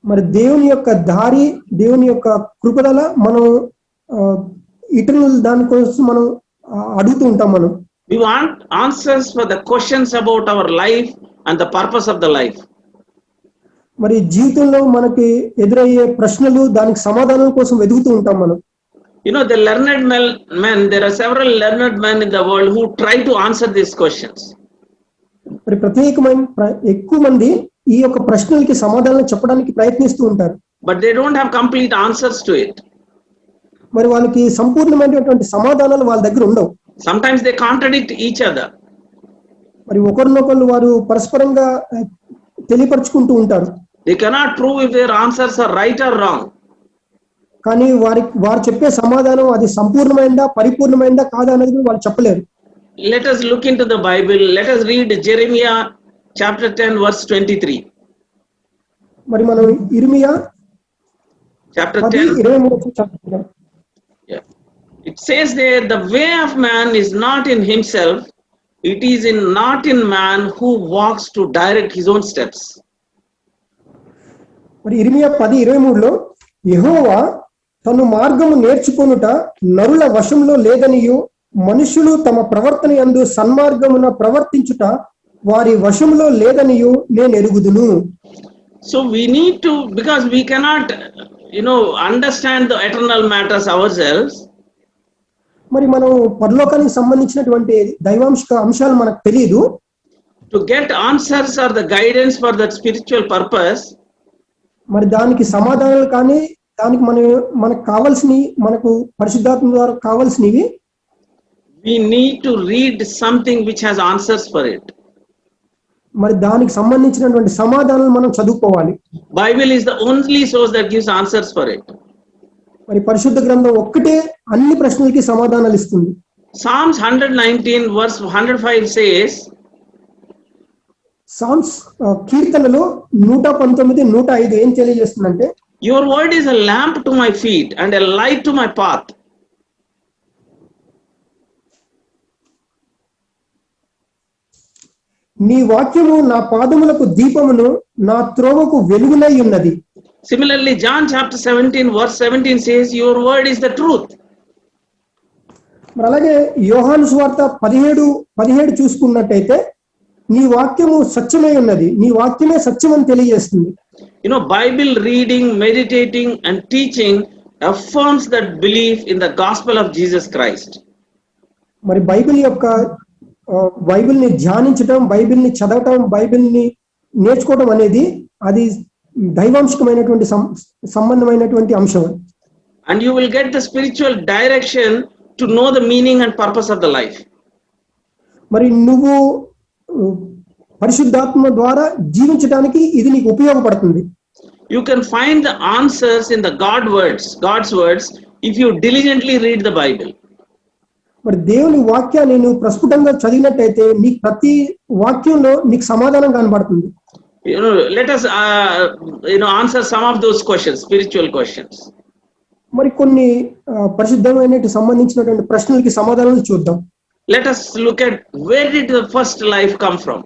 మరి దేవుని యొక్క దారి దేవుని యొక్క కృపదల మనం ఇటర్నల్ దానికోసం మనం అడుగుతూ ఉంటాం. మనం We want answers for the questions about our life and the purpose of the life. మరి జీవితంలో మనకి ఎదురయ్యే ప్రశ్నలు దానికి సమాధానం కోసం వెతుకుతూ ఉంటాం మనం. You know, the learned men, there are several learned men in the world who try to answer these questions. మరి ఎక్కువ మంది ఈ యొక్క ప్రశ్నలకి సమాధానం చెప్పడానికి ప్రయత్నిస్తూ ఉంటారు. but they don't have complete answers to it. మరి వాళ్ళకి సంపూర్ణమైనటువంటి సమాధానాలు వాళ్ళ దగ్గర ఉండవు. Sometimes they contradict each other. మరి ఒకరినొకరు వారు పరస్పరంగా తెలియపరుచుకుంటూ ఉంటారు. They cannot prove if their answers are right or wrong. కానీ వారు చెప్పే సమాధానం అది సంపూర్ణమైందా పరిపూర్ణమైందా కాదా అనేది వాళ్ళు చెప్పలేరు. Let us look into the Bible. Let us read Jeremiah chapter 10 verse 23. మరి మనం ఇర్మియా chapter 10 10 23 చదువుదాం. yeah. It says there, the way of man is not in himself, it is not in man who walks to direct his own steps. మరి ఇర్మియా 10:23లో యెహోవా తను మార్గము నేర్చుకొనుట నరుల వశంలో లేదనియు మనుషులు తమ ప్రవర్తన యందు సన్మార్గమున ప్రవర్తించుట వారి వశంలో లేదనియు నేను ఎరుగుదును. So we need to, because we cannot understand the eternal matters ourselves. మరి మనం పరలోకానికి సంబంధించినటువంటి దైవాంశ అంశాలు మనకు తెలియదు. To get answers or the guidance for that spiritual purpose, మరి దానికి సమాధానాలు కానీ దానికి మనకు కావాల్సినవి, మనకు పరిశుద్ధాత్మ ద్వారా కావాల్సినవి, we need to read something which has answers for it. మరి దానికి సంబంధించినటువంటి సమాధానాలు మనం చదువుకోవాలి. Bible is the only source that gives answers for it. మరి పరిశుద్ధ గ్రంథం ఒక్కటే అన్ని ప్రశ్నలకి సమాధానాలు ఇస్తుంది. Psalms 119 verse 105 says, సామ్స్ కీర్తనలో 119 105 ఏం తెలియజేస్తుందంటే, your word is a lamp to my feet and a light to my path. నీ వాక్యము నా పాదములకు దీపమును నా త్రోవకు వెలుగునై ఉన్నది. Similarly, John chapter 17 verse 17 says, your word is the truth. మరి అలాగే యోహాను సువార్త 17 చూసుకున్నట్టయితే నీ వాక్యము సత్యమై ఉన్నది, నీ వాక్యమే సత్యం అని తెలియజేస్తుంది. Bible reading, meditating and teaching affirms that belief in the gospel of Jesus Christ. మరి బైబిల్ని ధ్యానించడం, బైబిల్ని చదవటం, బైబిల్ని నేర్చుకోవడం అనేది అది దైవాంశకమైనటువంటి సంబంధమైనటువంటి అంశం. And you will get the spiritual direction to know the meaning and purpose of the life. మరి నువ్వు పరిశుద్ధాత్మ ద్వారా జీవించడానికి ఇది నీకు ఉపయోగపడుతుంది. You can find the answers in the God's words if you diligently read the Bible. మరి దేవుని వాక్యాన్ని నువ్వు ప్రస్ఫుటంగా చదివినట్టయితే నీకు ప్రతి వాక్యంలో నీకు సమాధానం కనబడుతుంది. Let us answer some of those questions, spiritual questions. మరి కొన్ని పరిశుద్ధమైన సంబంధించినటువంటి ప్రశ్నలకి సమాధానాలు చూద్దాం. Let us look at where did the first life come from.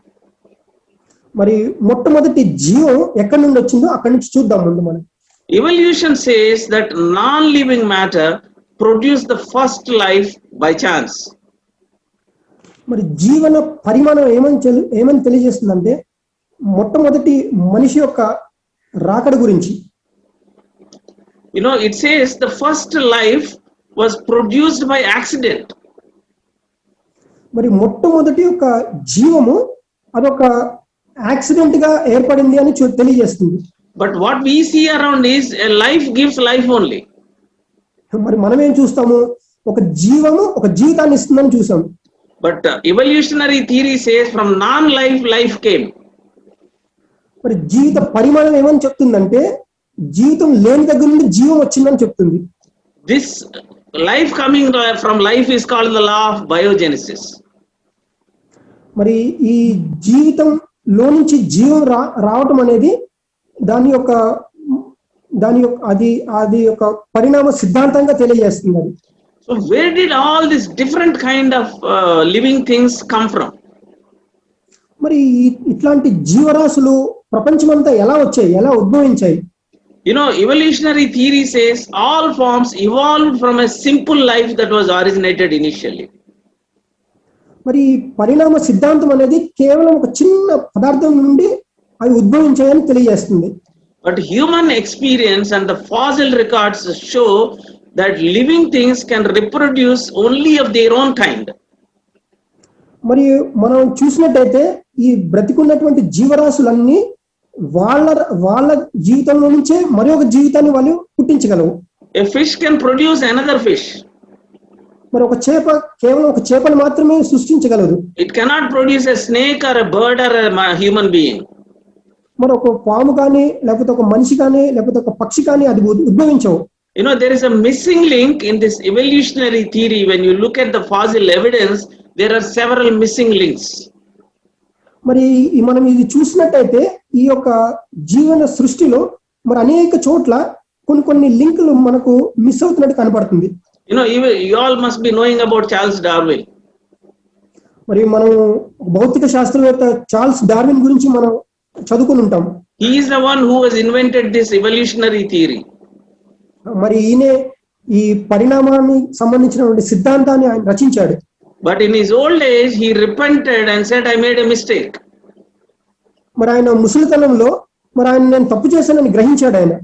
మరి మొట్టమొదటి జీవం ఎక్కడి నుండి వచ్చిందో అక్కడి నుంచి చూద్దాం ముందు మనం. Evolution says that non-living matter produced the first life by chance. మరి జీవన పరిమాణం ఏమని తెలియజేస్తుందంటే మొట్టమొదటి మనిషి యొక్క రాకడ గురించి. It says the first life was produced by accident. మరి మొట్టమొదటి యొక్క జీవము అదొక యాక్సిడెంట్ గా ఏర్పడింది అని తెలియజేస్తుంది. But what we see around is a life gives life only. మరి మనం ఏం చూస్తాము, ఒక జీవము ఒక జీవితాన్ని ఇస్తుందని చూసాం. But evolutionary theory says from non-life, life came. మరి జీవిత పరిమాణం ఏమని చెప్తుందంటే జీవితం లేని దగ్గర నుండి జీవం వచ్చిందని చెప్తుంది. This life coming from life is called the law of biogenesis. మరి ఈ జీవితంలో నుంచి జీవం రావటం అనేది దాని యొక్క అది ఒక పరిణామ సిద్ధాంతంగా తెలియజేస్తుంది. So where did all this different kind of living things come from? మరి ఇట్లాంటి జీవరాశులు ప్రపంచమంతా ఎలా వచ్చాయి, ఎలా ఉద్భవించాయి? Evolutionary theory says all forms evolved from a simple life that was originated initially. మరి పరిణామ సిద్ధాంతం అనేది కేవలం ఒక చిన్న పదార్థం నుండి అవి ఉద్భవించాయని తెలియజేస్తుంది. But human experience and the fossil records show that living things can reproduce only of their own kind. మరి మనం చూసినట్టయితే ఈ బ్రతికున్నటువంటి జీవరాశులన్నీ వాళ్ళ వాళ్ళ జీవితంలో నుంచే మరి ఒక జీవితాన్ని వాళ్ళు పుట్టించగలవు. A fish can produce another fish. మరి ఒక చేప కేవలం ఒక చేపను మాత్రమే సృష్టించగలదు. It cannot produce a snake or a bird or a human being. మరి ఒక పాము కానీ లేకపోతే ఒక మనిషి కానీ లేకపోతే ఒక పక్షి కానీ అది ఉద్భవించవు. You know, there is a missing link in this evolutionary theory. When you look at the fossil evidence, there are several missing links. మరి మనం ఇది చూసినట్టయితే ఈ యొక్క జీవన సృష్టిలో మరి అనేక చోట్ల కొన్ని లింకులు మనకు మిస్ అవుతున్నట్టు కనపడుతుంది. You know, you all must be knowing about Charles Darwin. మరి మనం భౌతిక శాస్త్రవేత్త చార్ల్స్ డార్విన్ గురించి మనం చదువుకుని ఉంటాం. He is the one who has invented this evolutionary theory. మరి ఈయనే ఈ పరిణామానికి సంబంధించినటువంటి సిద్ధాంతాన్ని ఆయన రచించాడు. But in his old age, he repented and said, I made a mistake. మరి ఆయన ముసలితనంలో మరి ఆయన నేను తప్పు చేశానని గ్రహించాడు ఆయన.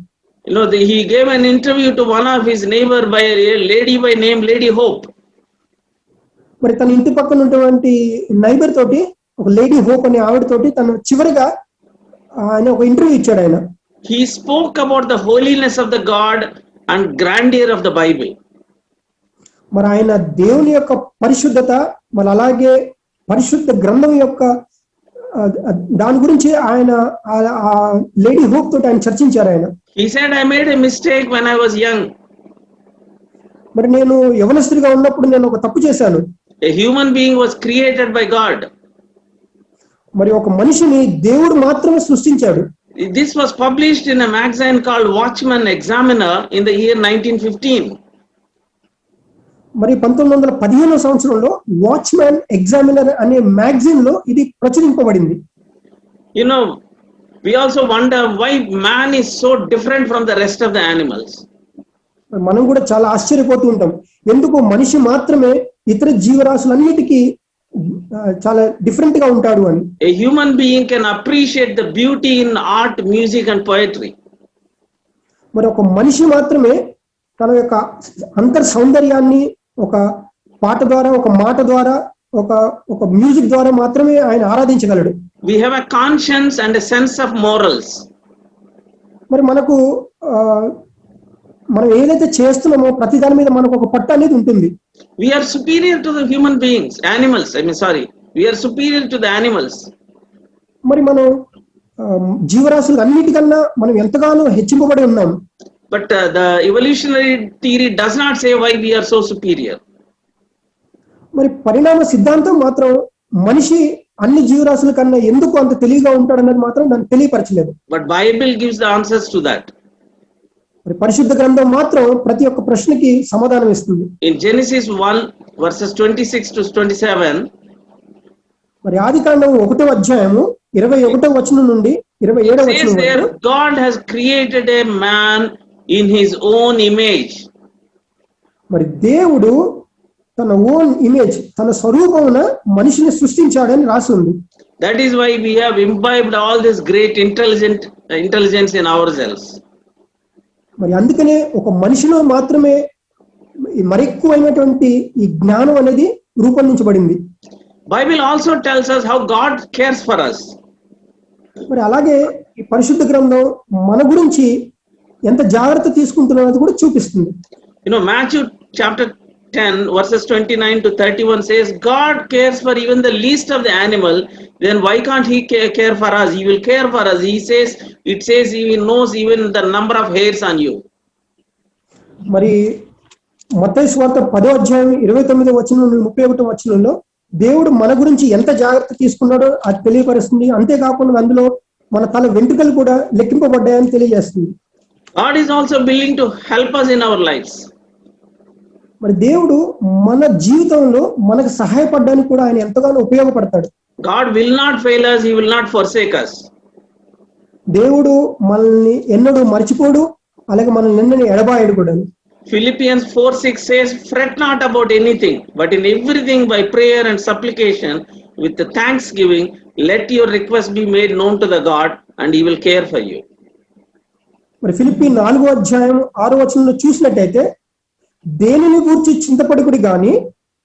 You know, he gave an interview to one of his neighbor by a lady by name Lady Hope. మరి తన ఇంటి పక్కన ఉన్నటువంటి నైబర్ తోటి ఒక లేడీ హోప్ అనే ఆవిడతోటి తను చివరిగా ఆయన ఒక ఇంటర్వ్యూ ఇచ్చాడు ఆయన. He spoke about the holiness of the God and grandeur of the Bible. మరి ఆయన దేవుని యొక్క పరిశుద్ధత మరి అలాగే పరిశుద్ధ గ్రంథం యొక్క దాని గురించి ఆయన ఆ లేడీ హోప్ తోటి ఆయన చర్చించారు ఆయన. He said, I made a mistake when I was young. మరి నేను యవనస్తుడిగా ఉన్నప్పుడు నేను ఒక తప్పు చేశాను. A human being was created by God. మరి ఒక మనిషిని దేవుడు మాత్రమే సృష్టించాడు. This was published in a magazine called Watchman Examiner in the year 1915. మరి 1915వ సంవత్సరంలో వాచ్మ్యాన్ ఎగ్జామినర్ అనే మ్యాగజైన్ లో ఇది ప్రచురింపబడింది. You know, we also wonder why man is so different from the rest of the animals. మనం కూడా చాలా ఆశ్చర్యపోతూ ఉంటాం, ఎందుకు మనిషి మాత్రమే ఇతర జీవరాశులన్నిటికీ చాలా డిఫరెంట్ గా ఉంటాడు అని. A human being can appreciate the beauty in art, music and poetry. మరి ఒక మనిషి మాత్రమే తన యొక్క అంతర్ సౌందర్యాన్ని ఒక పాట ద్వారా, ఒక మాట ద్వారా, ఒక మ్యూజిక్ ద్వారా మాత్రమే ఆయన ఆరాధించగలడు. We have a conscience and a sense of morals. మరి మనకు మనం ఏదైతే చేస్తున్నామో ప్రతి దాని మీద మనకు ఒక పట్టు అనేది ఉంటుంది. We are superior to the human beings, animals. We are superior to the animals. మరి మనం జీవరాశులు అన్నిటికన్నా మనం ఎంతగానో హెచ్చింపబడి ఉన్నాం. But the evolutionary theory does not say why we are so superior. మరి పరిణామ సిద్ధాంతం మాత్రం మనిషి అన్ని జీవరాశుల కన్నా ఎందుకు అంత తెలివిగా ఉంటాడన్నది మాత్రం దాన్ని తెలియపరచలేదు. But Bible gives the answers to that. మరి పరిశుద్ధ గ్రంథం మాత్రం ప్రతి ఒక్క ప్రశ్నకి సమాధానం ఇస్తుంది. In Genesis 1 verses 26 to 27, మరి ఆదికాండం 1వ అధ్యాయము 21వ వచనం నుండి 27వ says వచనం there, వరకు God has created a man in his own image. మరి దేవుడు తన ఓన్ ఇమేజ్, తన స్వరూపమున మనిషిని సృష్టించాడని రాసి ఉంది. That is why we have imbibed all this great intelligence in ourselves. మరి అందుకనే ఒక మనిషిలో మాత్రమే మరెక్కువైనటువంటి ఈ జ్ఞానం అనేది రూపొందించబడింది. Bible also tells us how God cares for us. మరి అలాగే ఈ పరిశుద్ధ గ్రంథం మన గురించి ఎంత జాగ్రత్త తీసుకుంటున్నది కూడా చూపిస్తుంది. You know, Matthew chapter 10 verses 29 to 31 says, God cares for even the least of the animal. Then why can't he care for us? He will care for us. It says he knows even the number of hairs on you. మరి మత్తయి సువార్త 10వ అధ్యాయం 29వ వచనం నుండి 31వ వచనంలో దేవుడు మన గురించి ఎంత జాగ్రత్త తీసుకున్నాడో అది తెలియపరుస్తుంది. అంతేకాకుండా అందులో మన తల వెంట్రుకలు కూడా లెక్కింపబడ్డాయని తెలియజేస్తుంది. God is also willing to help us in our lives. మరి దేవుడు మన జీవితంలో మనకు సహాయపడడానికి కూడా ఆయన ఎంతగానో ఉపయోగపడతాడు. God will not fail us. He will not forsake us. దేవుడు మనల్ని ఎన్నడూ మర్చిపోడు, అలాగే మనల్ని ఎన్నడూ ఎడబాయడు కూడా. Philippians 4:6 says, fret not about anything, but in everything by prayer and supplication with the thanksgiving, let your request be made known to the God and he will care for you. మరి ఫిలిప్పీ 4వ అధ్యాయం 6వ వచనంలో చూసినట్టయితే దేనిని గూర్చి చింతపడుకుడి గాని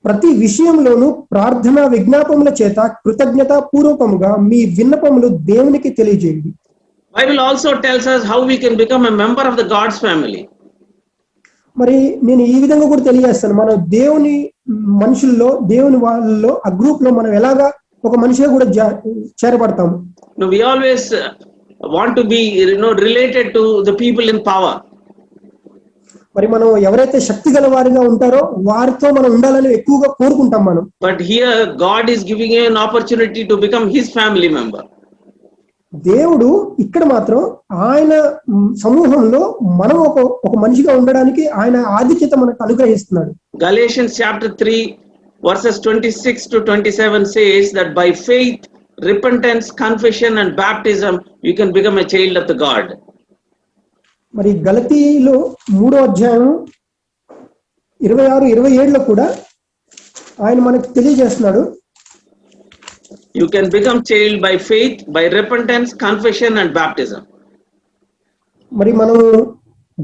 ప్రతి విషయంలోనూ ప్రార్థన విజ్ఞాపముల చేత కృతజ్ఞత పూర్వకముగా మీ విన్నపములు దేవునికి తెలియజేయండి. Bible also tells us how we can become a member of the God's family. మరి నేను ఈ విధంగా కూడా తెలియజేస్తాను, మనం దేవుని మనుషుల్లో దేవుని వాళ్ళలో ఆ గ్రూప్ లో మనం ఎలాగా ఒక మనిషిగా కూడా చేరబడతాము. No, we always want to be related to the people in power. మరి మనం ఎవరైతే శక్తి గల వారిగా ఉంటారో వారితో మనం ఉండాలని ఎక్కువగా కోరుకుంటాం మనం. But here God is giving you an opportunity to become his family member. దేవుడు ఇక్కడ మాత్రం ఆయన సమూహంలో మనం ఒక మనిషిగా ఉండడానికి ఆయన ఆధిక్యత మనకు అనుగ్రహిస్తున్నాడు. Galatians chapter 3 verses 26 to 27 says that by faith, repentance, confession and baptism you can become a child of the God. మరి గలతీలో 3వ అధ్యాయం 26-27లో కూడా ఆయన మనకు తెలియజేస్తున్నాడు, You can become child by faith, by repentance, confession and baptism. మరి మనం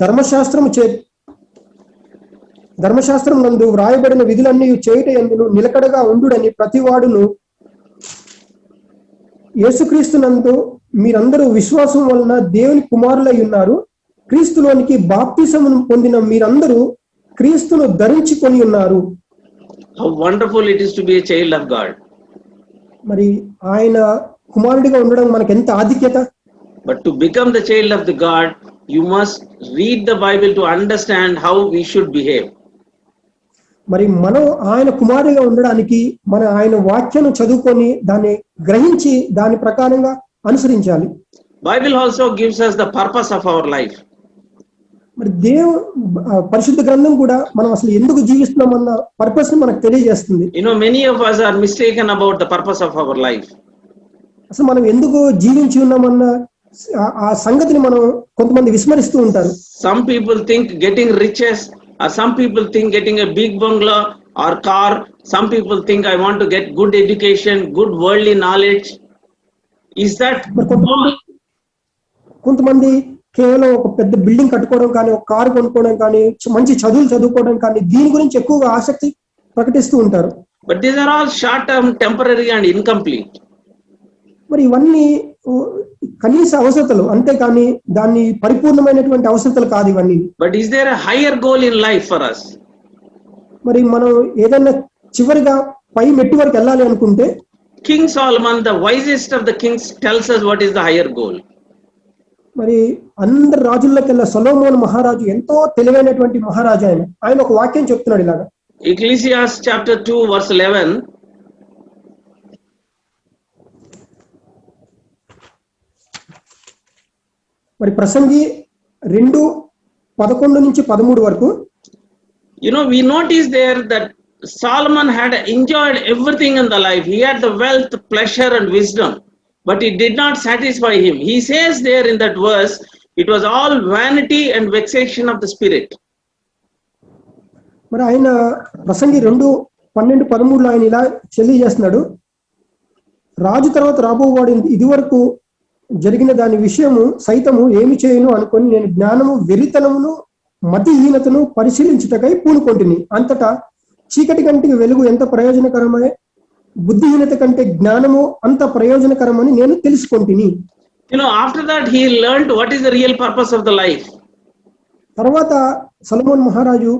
ధర్మశాస్త్రం నందు వ్రాయబడిన విధులన్నీ చేయుట యందును నిలకడగా ఉండుడని ప్రతివాడును యేసుక్రీస్తు నందు మీరందరూ విశ్వాసం వలన దేవుని కుమారులై ఉన్నారు. క్రీస్తులోనికి బాప్తిసమును పొందిన మీరందరూ క్రీస్తును ధరించుకొని ఉన్నారు. How wonderful it is to be a child of God. మరి ఆయన కుమారుడిగా ఉండడం మనకి ఎంత ఆధిక్యత. But to become the child of the God, you must read the Bible to understand how we should behave. మరి మనం ఆయన కుమారుడిగా ఉండడానికి ఆయన వాక్యాన్ని చదువుకొని దాన్ని గ్రహించి దాని ప్రకారంగా అనుసరించాలి. Bible also gives us the purpose of our life. మరి పరిశుద్ధ గ్రంథం కూడా మనం అసలు ఎందుకు జీవిస్తున్నామన్న పర్పస్ ని మనకు తెలియజేస్తుంది. Many of us are mistaken about the purpose of our life. అసలు మనం ఎందుకు జీవించి ఉన్నామన్న ఆ సంగతిని మనం కొంతమంది విస్మరిస్తూ ఉంటారు. Some people think getting riches, or some people think getting a big bungalow or car. Some people think I want to get good education, good worldly knowledge. Is that కొంతమంది కేవలం ఒక పెద్ద బిల్డింగ్ కట్టుకోవడం కానీ, ఒక కారు కొనుక్కోవడం కానీ, మంచి చదువులు చదువుకోవడం కానీ దీని గురించి ఎక్కువగా ఆసక్తి ప్రకటిస్తూ ఉంటారు. But these are all short term, temporary and incomplete. మరి ఇవన్నీ కనీస అవసరతలు, అంతేకాని దాన్ని పరిపూర్ణమైనటువంటి అవసరతలు కాదు ఇవన్నీ. But is there a higher goal in life for us? మరి మనం ఏదైనా చివరిగా పై మెట్టు వరకు వెళ్ళాలి అనుకుంటే King Solomon, the wisest of the kings, tells us what is the higher goal. మరి అందరు రాజుల్లోకెల్లా సొలొమోను మహారాజు ఎంతో తెలివైనటువంటి మహారాజు. ఆయన ఒక వాక్యం చెప్తున్నాడు ఇలాగా. Ecclesiastes chapter 2 verse 11. మరి ప్రసంగి 2:11-13 వరకు We notice there that Solomon had enjoyed everything in the life. He had the wealth, pleasure and wisdom, but it did not satisfy him. He says there in that verse, it was all vanity and vexation of the spirit. మరి ఆయన ప్రసంగి 2:12-13లో ఆయన ఇలా తెలియజేస్తున్నాడు, రాజు తర్వాత రాబోవాడు ఇది వరకు జరిగిన దాని విషయము సైతము ఏమి చేయను అనుకొని నేను జ్ఞానము వెరితనమును మతిహీనతను పరిశీలించుటకై పూనుకొంటిని. అంతటా చీకటి కంటే వెలుగు ఎంత ప్రయోజనకరమే, బుద్ధిహీనత కంటే జ్ఞానము అంత ప్రయోజనకరమని నేను తెలుసుకొంటిని. After that he learned what is the real purpose of the life. తర్వాత సొలొమోను మహారాజు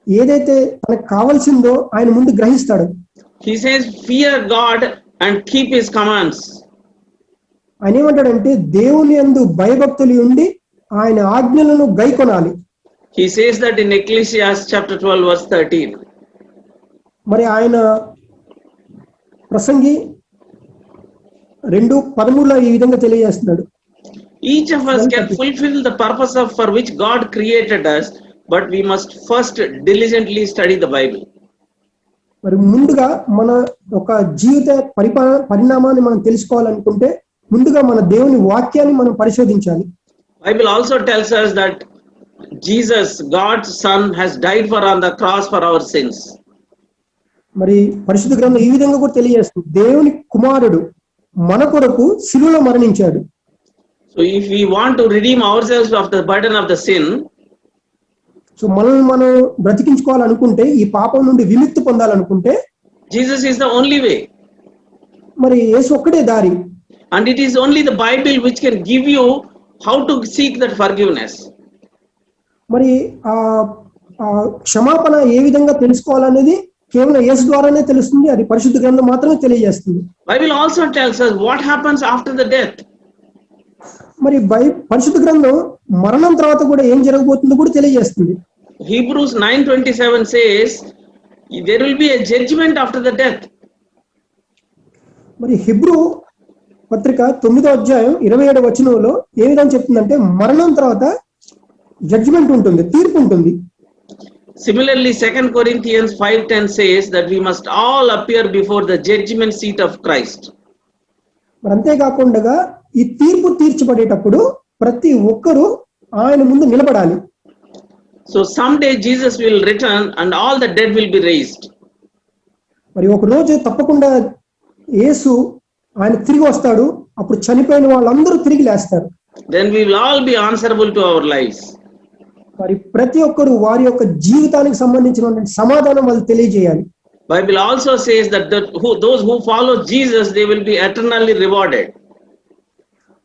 ఏదైతే తనకు కావాల్సిందో ఆయన ముందు గ్రహిస్తాడు. He says, fear God and keep his commands. ఆయన ఏమంటాడంటే దేవుని యందు భయభక్తులు ఉండి ఆయన ఆజ్ఞలను గైకొనాలి. He says that in Ecclesiastes chapter 12 verse 13. మరి ఆయన ప్రసంగి 2:13లో ఈ విధంగా తెలియజేస్తున్నాడు, Each of us can fulfill the purpose for which God created us, but we must first diligently study the Bible. మరి ముందుగా మన ఒక జీవిత పరిణామాన్ని మనం తెలుసుకోవాలనుకుంటే ముందుగా మన దేవుని వాక్యాన్ని మనం పరిశోధించాలి. Bible also tells us that Jesus, God's son, has died on the cross for our sins. మరి పరిశుద్ధ గ్రంథం ఈ విధంగా కూడా తెలియజేస్తుంది, దేవుని కుమారుడు మన కొరకు శిలువలో మరణించాడు. So if we want to redeem ourselves of the burden of the sin, so మనల్ని మనం బ్రతికించుకోవాలనుకుంటే, ఈ పాపం నుండి విముక్తి పొందాలనుకుంటే Jesus is the only way. మరి యేసు ఒక్కడే దారి. And it is only the Bible which can give you how to seek that forgiveness. మరి ఆ క్షమాపణ ఏ విధంగా తెలుసుకోవాలనేది కేవలం యేసు ద్వారానే తెలుస్తుంది. అది పరిశుద్ధ గ్రంథం మాత్రమే తెలియజేస్తుంది. Bible also tells us what happens after the death. మరి పరిశుద్ధ గ్రంథం మరణం తర్వాత కూడా ఏం జరగబోతుందో కూడా తెలియజేస్తుంది. Hebrews 9:27 says there will be a judgment after the death. మరి హెబ్రూ పత్రిక 9వ అధ్యాయం 27వ వచనంలో ఏ విధంగా చెప్తుందంటే మరణం తర్వాత జడ్జిమెంట్ ఉంటుంది, తీర్పు ఉంటుంది. Similarly, 2 Corinthians 5:10 says that we must all appear before the judgment seat of Christ. మరి అంతేకాకుండా ఈ తీర్పు తీర్చబడేటప్పుడు ప్రతి ఒక్కరూ ఆయన ముందు నిలబడాలి. So someday Jesus will return and all the dead will be raised. మరి ఒక రోజు తప్పకుండా యేసు ఆయన తిరిగి వస్తాడు. అప్పుడు చనిపోయిన వాళ్ళందరూ తిరిగి లేస్తారు. Then we will all be answerable to our lives. మరి ప్రతి ఒక్కరు వారి యొక్క జీవితానికి సంబంధించినటువంటి సమాధానం వాళ్ళు తెలియజేయాలి. Bible also says that those who follow Jesus, they will be eternally rewarded.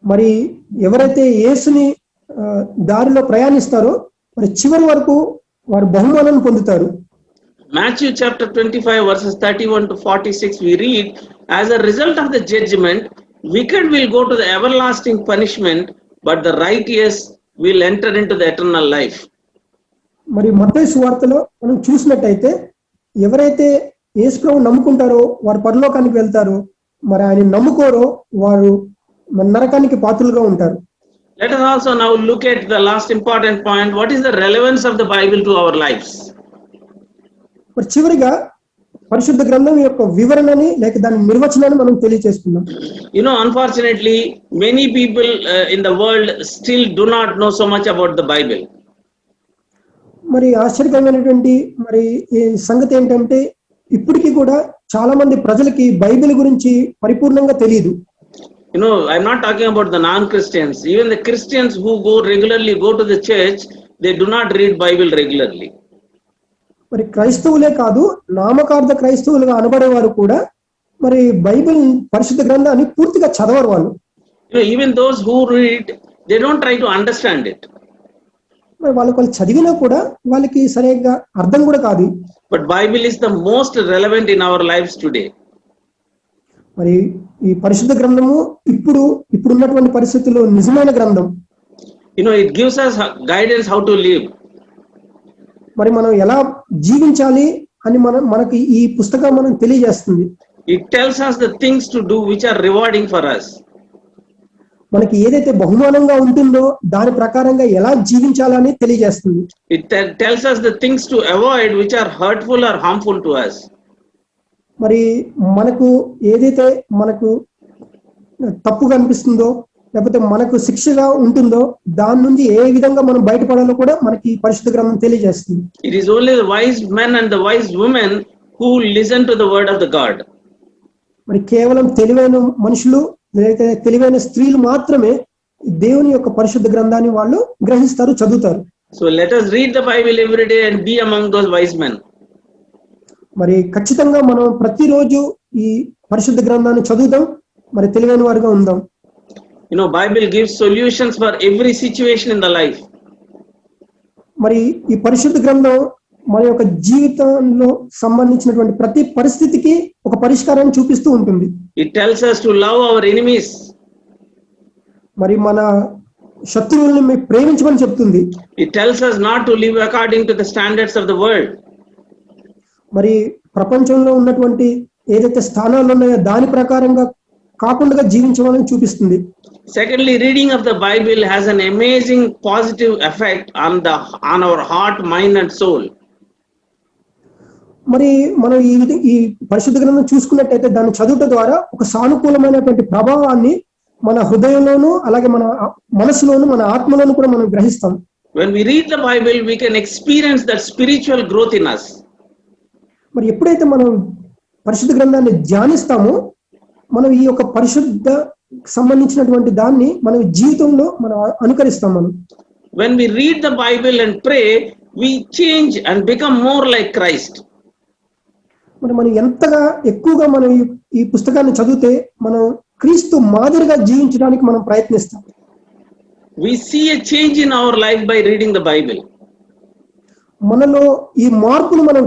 మరి ఎవరైతే యేసుని దారిలో ప్రయాణిస్తారో మరి చివరి వరకు వారు బహుమానాన్ని పొందుతారు. Matthew chapter 25 verses 31 to 46 we read, as a result of the judgment, wicked will go to the everlasting punishment, but the righteous will enter into the eternal life. మరి మత్తయి సువార్తలో మనం చూసినట్టయితే ఎవరైతే యేసు ప్రభువుని నమ్ముకుంటారో వారు పరలోకానికి వెళ్తారు, మరి ఆయన నమ్ముకోరో వారు నరకానికి పాత్రులుగా ఉంటారు. Let us also now look at the last important point. What is the relevance of the Bible to our lives? మరి చివరిగా పరిశుద్ధ గ్రంథం యొక్క వివరణని లేక దాని నిర్వచనాన్ని మనం తెలియజేస్తున్నాం. Unfortunately, many people in the world still do not know so much about the Bible. మరి ఆశ్చర్యకరమైనటువంటి మరి ఈ సంగతి ఏంటంటే ఇప్పటికీ కూడా చాలా మంది ప్రజలకి బైబిల్ గురించి పరిపూర్ణంగా తెలియదు. I'm not talking about the non-Christians. Even the Christians who regularly go to the church, they do not read Bible regularly. మరి క్రైస్తవులే కాదు, నామకార్థ క్రైస్తవులుగా అనబడేవారు కూడా మరి బైబిల్ పరిశుద్ధ గ్రంథాన్ని పూర్తిగా చదవరు వాళ్ళు. Even those who read, they don't try to understand it. మరి వాళ్ళు చదివినా కూడా వాళ్ళకి సరిగ్గా అర్థం కూడా కాదు. But Bible is the most relevant in our lives today. మరి ఈ పరిశుద్ధ గ్రంథము ఇప్పుడున్నటువంటి పరిస్థితుల్లో నిజమైన గ్రంథం. It gives us guidance how to live. మరి మనం ఎలా జీవించాలి అని మనకి ఈ పుస్తకం మనం తెలియజేస్తుంది. It tells us the things to do which are rewarding for us. మనకి ఏదైతే బహుమానంగా ఉంటుందో దాని ప్రకారంగా ఎలా జీవించాలని తెలియజేస్తుంది. It tells us the things to avoid which are hurtful or harmful to us. మరి మనకు ఏదైతే మనకు తప్పుగా అనిపిస్తుందో లేకపోతే మనకు శిక్షగా ఉంటుందో దాని నుంచి ఏ విధంగా మనం బయటపడాలో కూడా మనకి పరిశుద్ధ గ్రంథం తెలియజేస్తుంది. It is only the wise men and the wise women who listen to the word of the God. మరి కేవలం తెలివైన మనుషులు లేకపోతే తెలివైన స్త్రీలు మాత్రమే దేవుని యొక్క పరిశుద్ధ గ్రంథాన్ని వాళ్ళు గ్రహిస్తారు, చదువుతారు. So let us read the Bible every day and be among those wise men. మరి ఖచ్చితంగా మనం ప్రతిరోజు ఈ పరిశుద్ధ గ్రంథాన్ని చదువుదాం, మరి తెలివైన వారుగా ఉందాం. Bible gives solutions for every situation in the life. మరి ఈ పరిశుద్ధ గ్రంథం మన యొక్క జీవితంలో సంబంధించినటువంటి ప్రతి పరిస్థితికి ఒక పరిష్కారాన్ని చూపిస్తూ ఉంటుంది. It tells us to love our enemies. మరి మన శత్రువుల్ని ప్రేమించమని చెప్తుంది. It tells us not to live according to the standards of the world. మరి ప్రపంచంలో ఉన్నటువంటి ఏదైతే స్థానాలు ఉన్నాయో దాని ప్రకారంగా కాకుండా జీవించమని చూపిస్తుంది. Secondly, reading of the Bible has an amazing positive effect on our heart, mind and soul. మరి మనం ఈ పరిశుద్ధ గ్రంథం చూసుకున్నట్టయితే దాన్ని చదువుట ద్వారా ఒక సానుకూలమైనటువంటి ప్రభావాన్ని మన హృదయంలోను అలాగే మన మనసులోను మన ఆత్మలోను కూడా మనం గ్రహిస్తాం. When we read the Bible, we can experience that spiritual growth in us. మరి ఎప్పుడైతే మనం పరిశుద్ధ గ్రంథాన్ని ధ్యానిస్తామో మనం ఈ యొక్క పరిశుద్ధ సంబంధించినటువంటి దాన్ని మన జీవితంలో మనం అనుకరిస్తాం. మనం When we read the Bible and pray, we change and become more like Christ. మరి మనం ఎంతగా ఎక్కువగా మనం ఈ పుస్తకాన్ని చదివితే మనం క్రీస్తు మాదిరిగా జీవించడానికి మనం ప్రయత్నిస్తాం. We see a change in our life by reading the Bible. మనలో ఈ మార్పును మనం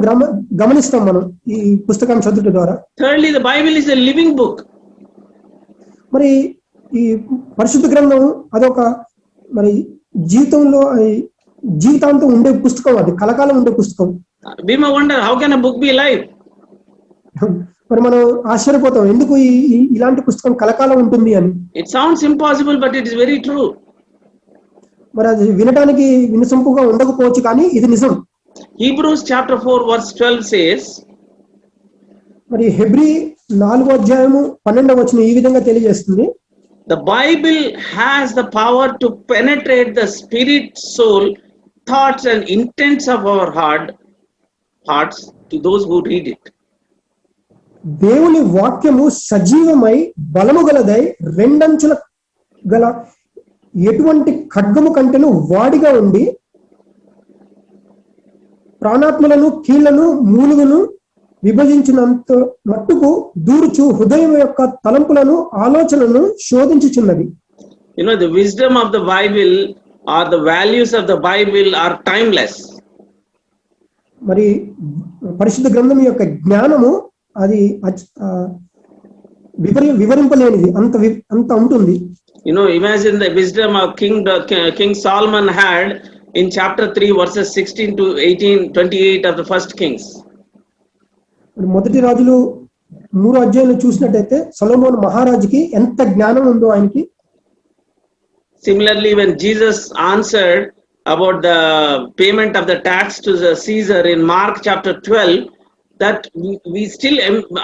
గమనిస్తాం మనం ఈ పుస్తకాన్ని చదువుట ద్వారా. Thirdly, the Bible is a living book. మరి ఈ పరిశుద్ధ గ్రంథం అదొక మరి జీవితాంతం ఉండే పుస్తకం, అది కలకాలం ఉండే పుస్తకం. We may wonder, how can a book be alive? మరి మనం ఆశ్చర్యపోతాం ఎందుకు ఇలాంటి పుస్తకం కలకాలం ఉంటుంది అని. It sounds impossible, but it is very true. మరి అది వినడానికి వినసొంపుగా ఉండకపోవచ్చు, కానీ ఇది నిజం. Hebrews chapter 4 verse 12 says, మరి హెబ్రీ 4వ అధ్యాయము 12వ వచనం ఈ విధంగా తెలియజేస్తుంది. the Bible has the power to penetrate the spirit, soul, thoughts and intents of our hearts to those who read it. దేవుని వాక్యము సజీవమై బలము గలదై రెండంచుల గల ఎటువంటి ఖడ్గము కంటెను వాడిగా ఉండి ప్రాణాత్మలను కీళ్లను మూలుగును విభజించినంత మట్టుకు దూరుచు హృదయం యొక్క తలంపులను ఆలోచనలను శోధించుచున్నది. You know, the wisdom of the Bible or the values of the Bible are timeless. మరి పరిశుద్ధ గ్రంథం యొక్క జ్ఞానము అది వివరింపలేనిది, అంత ఉంటుంది. You know, imagine the wisdom of King Solomon had in chapter 3 verses 16 to 18, 28 of the first Kings. మొదటి రాజులు 3వ అధ్యాయంలో చూసినట్టయితే సొలొమోను మహారాజుకి ఎంత జ్ఞానం ఉందో ఆయనకి. Similarly, when Jesus answered about the payment of the tax to the Caesar in Mark chapter 12, that we still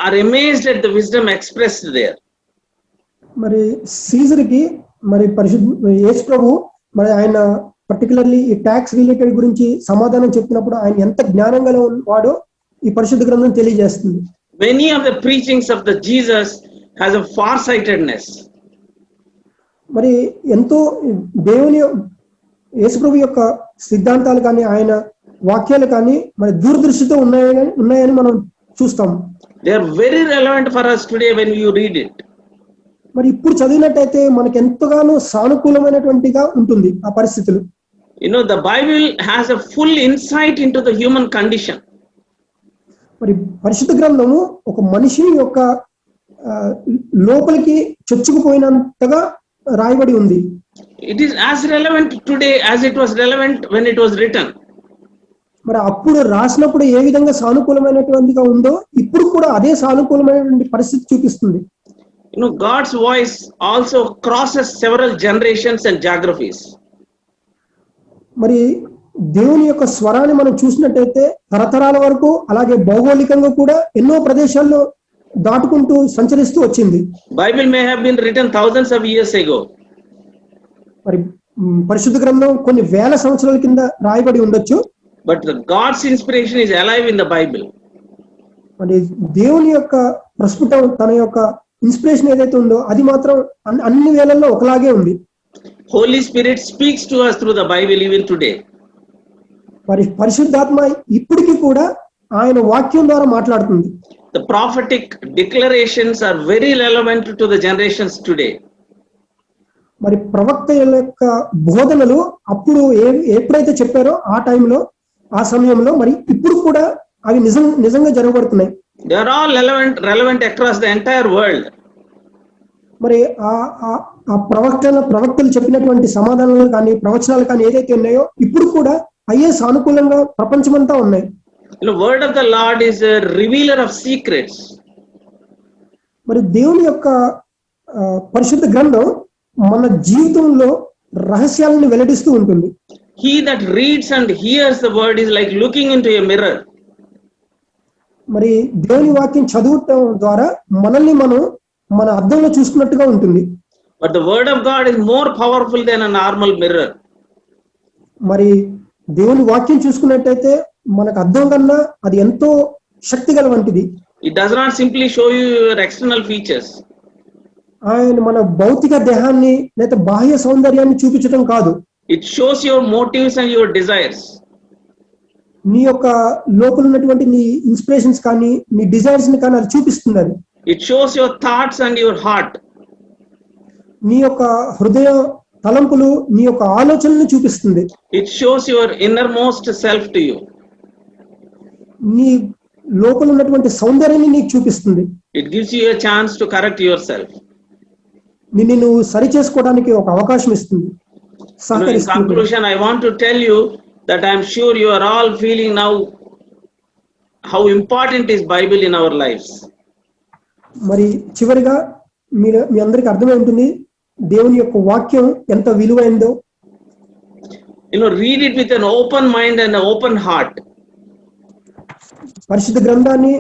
are amazed at the wisdom expressed there. మరి సీజర్కి మరి యేసు ప్రభు మరి ఆయన పర్టికులర్లీ ఈ ట్యాక్స్ రిలేటెడ్ గురించి సమాధానం చెప్పినప్పుడు ఆయన ఎంత జ్ఞానం గల వాడో ఈ పరిశుద్ధ గ్రంథం తెలియజేస్తుంది. Many of the preachings of the Jesus has a farsightedness. మరి ఎంతో దేవుని యేసు ప్రభు యొక్క సిద్ధాంతాలు కానీ ఆయన వాక్యాలు కానీ మరి దూరదృష్టితో ఉన్నాయని మనం చూస్తాం. They are very relevant for us today when you read it. మరి ఇప్పుడు చదివినట్టయితే మనకు ఎంతగానో సానుకూలమైనటువంటిగా ఉంటుంది ఆ పరిస్థితులు. You know, the Bible has a full insight into the human condition. మరి పరిశుద్ధ గ్రంథము ఒక మనిషిని యొక్క లోపలికి చొచ్చుకుపోయినంతగా రాయబడి ఉంది. It is as relevant today as it was relevant when it was written. మరి అప్పుడు రాసినప్పుడు ఏ విధంగా సానుకూలమైనటువంటిగా ఉందో ఇప్పుడు కూడా అదే సానుకూలమైనటువంటి పరిస్థితి చూపిస్తుంది. You know, God's voice also crosses several generations and geographies. మరి దేవుని యొక్క స్వరాన్ని మనం చూసినట్టయితే తరతరాల వరకు అలాగే భౌగోళికంగా కూడా ఎన్నో ప్రదేశాల్లో దాటుకుంటూ సంచరిస్తూ వచ్చింది. Bible may have been written thousands of years ago. మరి పరిశుద్ధ గ్రంథం కొన్ని వేల సంవత్సరాల కింద రాయబడి ఉండొచ్చు. But God's inspiration is alive in the Bible. మరి దేవుని యొక్క ప్రస్ఫుటం తన యొక్క ఇన్స్పిరేషన్ ఏదైతే ఉందో అది మాత్రం అన్ని వేళల్లో ఒకలాగే ఉంది. Holy Spirit speaks to us through the Bible even today. మరి పరిశుద్ధాత్మ ఇప్పటికీ కూడా ఆయన వాక్యం ద్వారా మాట్లాడుతుంది. The prophetic declarations are very relevant to the generations today. మరి ప్రవక్త యొక్క బోధనలు అప్పుడు ఎప్పుడైతే చెప్పారో ఆ టైంలో ఆ సమయంలో మరి ఇప్పుడు కూడా అవి నిజంగా జరగబడుతున్నాయి. They are all relevant across the entire world. మరి ఆ ప్రవక్తలు చెప్పినటువంటి సమాధానాలు కానీ ప్రవచనాలు కానీ ఏదైతే ఉన్నాయో ఇప్పుడు కూడా అయ్యే సానుకూలంగా ప్రపంచమంతా ఉన్నాయి. You know, word of the Lord is a revealer of secrets. మరి దేవుని యొక్క పరిశుద్ధ గ్రంథం మన జీవితంలో రహస్యాలను వెల్లడిస్తూ ఉంటుంది. He that reads and hears the word is like looking into a mirror. మరి దేవుని వాక్యం చదవటం ద్వారా మనల్ని మన అద్దంలో చూసుకున్నట్టుగా ఉంటుంది. But the word of God is more powerful than a normal mirror. మరి దేవుని వాక్యం చూసుకున్నట్టయితే మనకు అద్దం కన్నా అది ఎంతో శక్తి గల వంటిది. It does not simply show you your external features. ఆయన మన భౌతిక దేహాన్ని లేదా బాహ్య సౌందర్యాన్ని చూపించడం కాదు. It shows your motives and your desires. నీ యొక్క లోపల ఉన్నటువంటి నీ ఇన్స్పిరేషన్స్ కానీ నీ డిజైర్స్ ని కానీ అది చూపిస్తుంది. అది It shows your thoughts and your heart. నీ యొక్క హృదయ తలంపులు నీ యొక్క ఆలోచనలను చూపిస్తుంది. It shows your innermost self to you. నీ లోపల ఉన్నటువంటి సౌందర్యాన్ని నీకు చూపిస్తుంది. It gives you a chance to correct yourself. నిన్ను నువ్వు సరి చేసుకోవడానికి ఒక అవకాశం ఇస్తుంది, In సహకరిస్తుంది. conclusion, I want to tell you that I am sure you are all feeling now how important is Bible in our lives. మరి చివరిగా మీ అందరికి అర్థమై ఉంటుంది దేవుని యొక్క వాక్యం ఎంత విలువైందో. Read it with an open mind and an open heart. పరిశుద్ధ గ్రంథాన్ని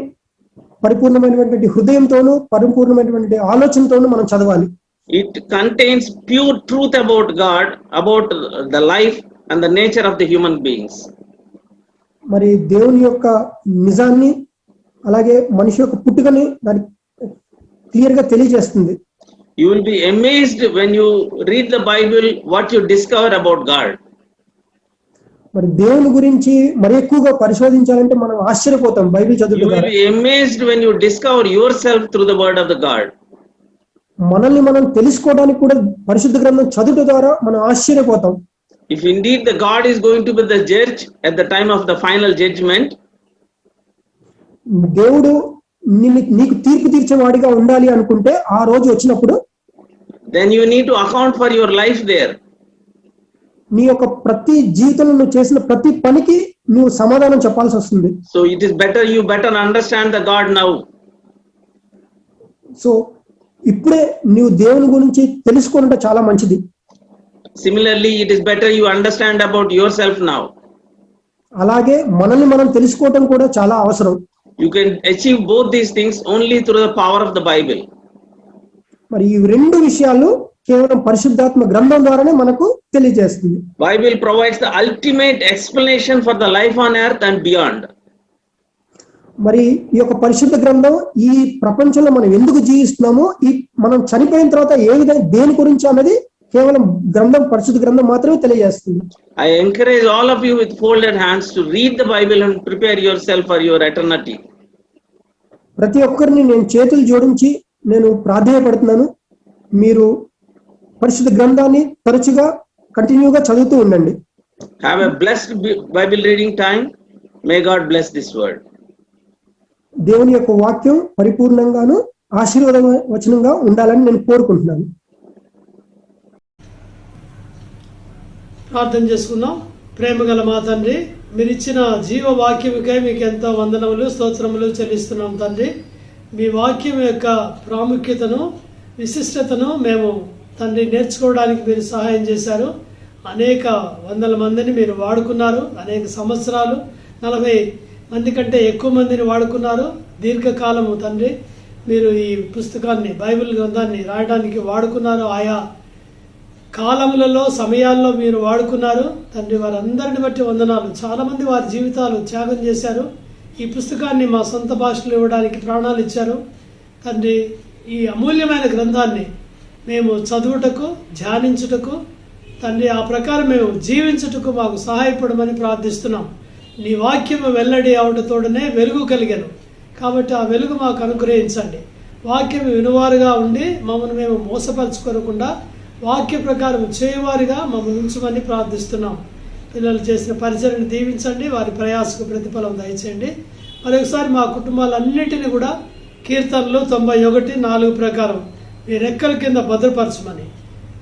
పరిపూర్ణమైనటువంటి హృదయంతోనూ పరిపూర్ణమైనటువంటి ఆలోచనతోనూ మనం చదవాలి. It contains pure truth about God, about the life and the nature of the human beings. మరి దేవుని యొక్క నిజాన్ని అలాగే మనిషి యొక్క పుట్టుకని దానికి క్లియర్ గా తెలియజేస్తుంది. You will be amazed when you read the Bible what you discover about God. మరి దేవుని గురించి మరి ఎక్కువగా పరిశోధించాలంటే మనం ఆశ్చర్యపోతాం బైబిల్ You చదువుతూ. will be amazed when you discover yourself through the word of the God. మనల్ని మనం తెలుసుకోవడానికి కూడా పరిశుద్ధ గ్రంథం చదువుట ద్వారా మనం ఆశ్చర్యపోతాం. If indeed the God is going to be the judge at the time of the final judgment, దేవుడు నీకు తీర్పు తీర్చేవాడిగా ఉండాలి అనుకుంటే ఆ రోజు వచ్చినప్పుడు then you need to account for your life there. నీ యొక్క ప్రతి జీవితంలో నువ్వు చేసిన ప్రతి పనికి నువ్వు సమాధానం చెప్పాల్సి వస్తుంది. So it is better you better understand the God now. So ఇప్పుడే నువ్వు దేవుని గురించి తెలుసుకుంటే చాలా మంచిది. Similarly, it is better you understand about yourself now. అలాగే మనల్ని మనం తెలుసుకోవటం కూడా చాలా అవసరం. You can achieve both these things only through the power of the Bible. మరి ఈ రెండు విషయాలు కేవలం పరిశుద్ధాత్మ గ్రంథం ద్వారానే మనకు తెలియజేస్తుంది. Bible provides the ultimate explanation for the life on earth and beyond. మరి ఈ యొక్క పరిశుద్ధ గ్రంథం ఈ ప్రపంచంలో మనం ఎందుకు జీవిస్తున్నామో ఈ మనం చనిపోయిన తర్వాత ఏ విధంగా దేని గురించి అన్నది కేవలం గ్రంథం పరిశుద్ధ గ్రంథం మాత్రమే తెలియజేస్తుంది. I encourage all of you with folded hands to read the Bible and prepare yourself for your eternity. ప్రతి ఒక్కరిని నేను చేతులు జోడించి నేను ప్రాధేయపడుతున్నాను, మీరు పరిశుద్ధ గ్రంథాన్ని తరచుగా కంటిన్యూగా చదువుతూ ఉండండి. Have a blessed Bible reading time. May God bless this word. దేవుని యొక్క వాక్యం పరిపూర్ణంగాను ఆశీర్వాద వచనంగా ఉండాలని నేను కోరుకుంటున్నాను. ప్రార్థన చేసుకుందాం. ప్రేమగల మా తండ్రి, మీరు ఇచ్చిన జీవ వాక్యముకై మీకు ఎంతో వందనములు స్తోత్రములు చెల్లిస్తున్నాం తండ్రి. మీ వాక్యం యొక్క ప్రాముఖ్యతను విశిష్టతను మేము తండ్రి నేర్చుకోవడానికి మీరు సహాయం చేశారు. అనేక వందల మందిని మీరు వాడుకున్నారు. అనేక సంవత్సరాలు 40 మంది కంటే ఎక్కువ మందిని వాడుకున్నారు. దీర్ఘకాలము తండ్రి మీరు ఈ పుస్తకాన్ని బైబిల్ గ్రంథాన్ని రాయడానికి వాడుకున్నారు. ఆయా కాలములలో సమయాల్లో మీరు వాడుకున్నారు తండ్రి. వారందరిని బట్టి వందనాలు. చాలామంది వారి జీవితాలు త్యాగం చేశారు. ఈ పుస్తకాన్ని మా సొంత భాషలో ఇవ్వడానికి ప్రాణాలు ఇచ్చారు తండ్రి. ఈ అమూల్యమైన గ్రంథాన్ని మేము చదువుటకు ధ్యానించుటకు తండ్రి ఆ ప్రకారం మేము జీవించుటకు మాకు సహాయపడమని ప్రార్థిస్తున్నాం. నీ వాక్యము వెల్లడి అవటతోడనే వెలుగు కలిగను కాబట్టి ఆ వెలుగు మాకు అనుగ్రహించండి. వాక్యం వినువారుగా ఉండి మమ్మల్ని మేము మోసపరచుకోకుండా వాక్య ప్రకారం చేయవారిగా మమ్మల్ని ఉంచమని ప్రార్థిస్తున్నాం. పిల్లలు చేసిన పరిచయను దీవించండి, వారి ప్రయాసకు ప్రతిఫలం దయచేయండి. మరొకసారి మా కుటుంబాలన్నింటినీ కూడా కీర్తనలు 91:4 ప్రకారం మీ రెక్కల కింద భద్రపరచమని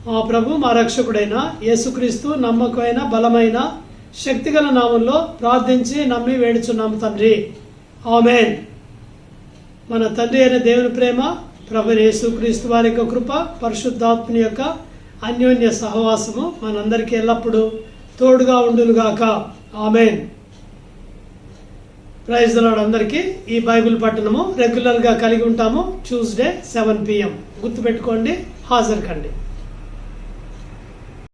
మా ప్రభు మా రక్షకుడైన యేసుక్రీస్తు నమ్మకమైన బలమైన శక్తిగల నామంలో ప్రార్థించి నమ్మి వేడుచున్నాము తండ్రి. ఆమేన్. మన తండ్రి అయిన దేవుని ప్రేమ, ప్రభు యేసుక్రీస్తు వారి యొక్క కృప, పరిశుద్ధాత్మని యొక్క అన్యోన్య సహవాసము మనందరికీ ఎల్లప్పుడూ తోడుగా ఉండునుగాక. ఆమేన్. Praise the Lord. అందరికీ ఈ బైబిల్ పఠనము రెగ్యులర్గా కలిగి ఉంటాము. ట్యూస్డే 7 PM గుర్తుపెట్టుకోండి, హాజరు కండి.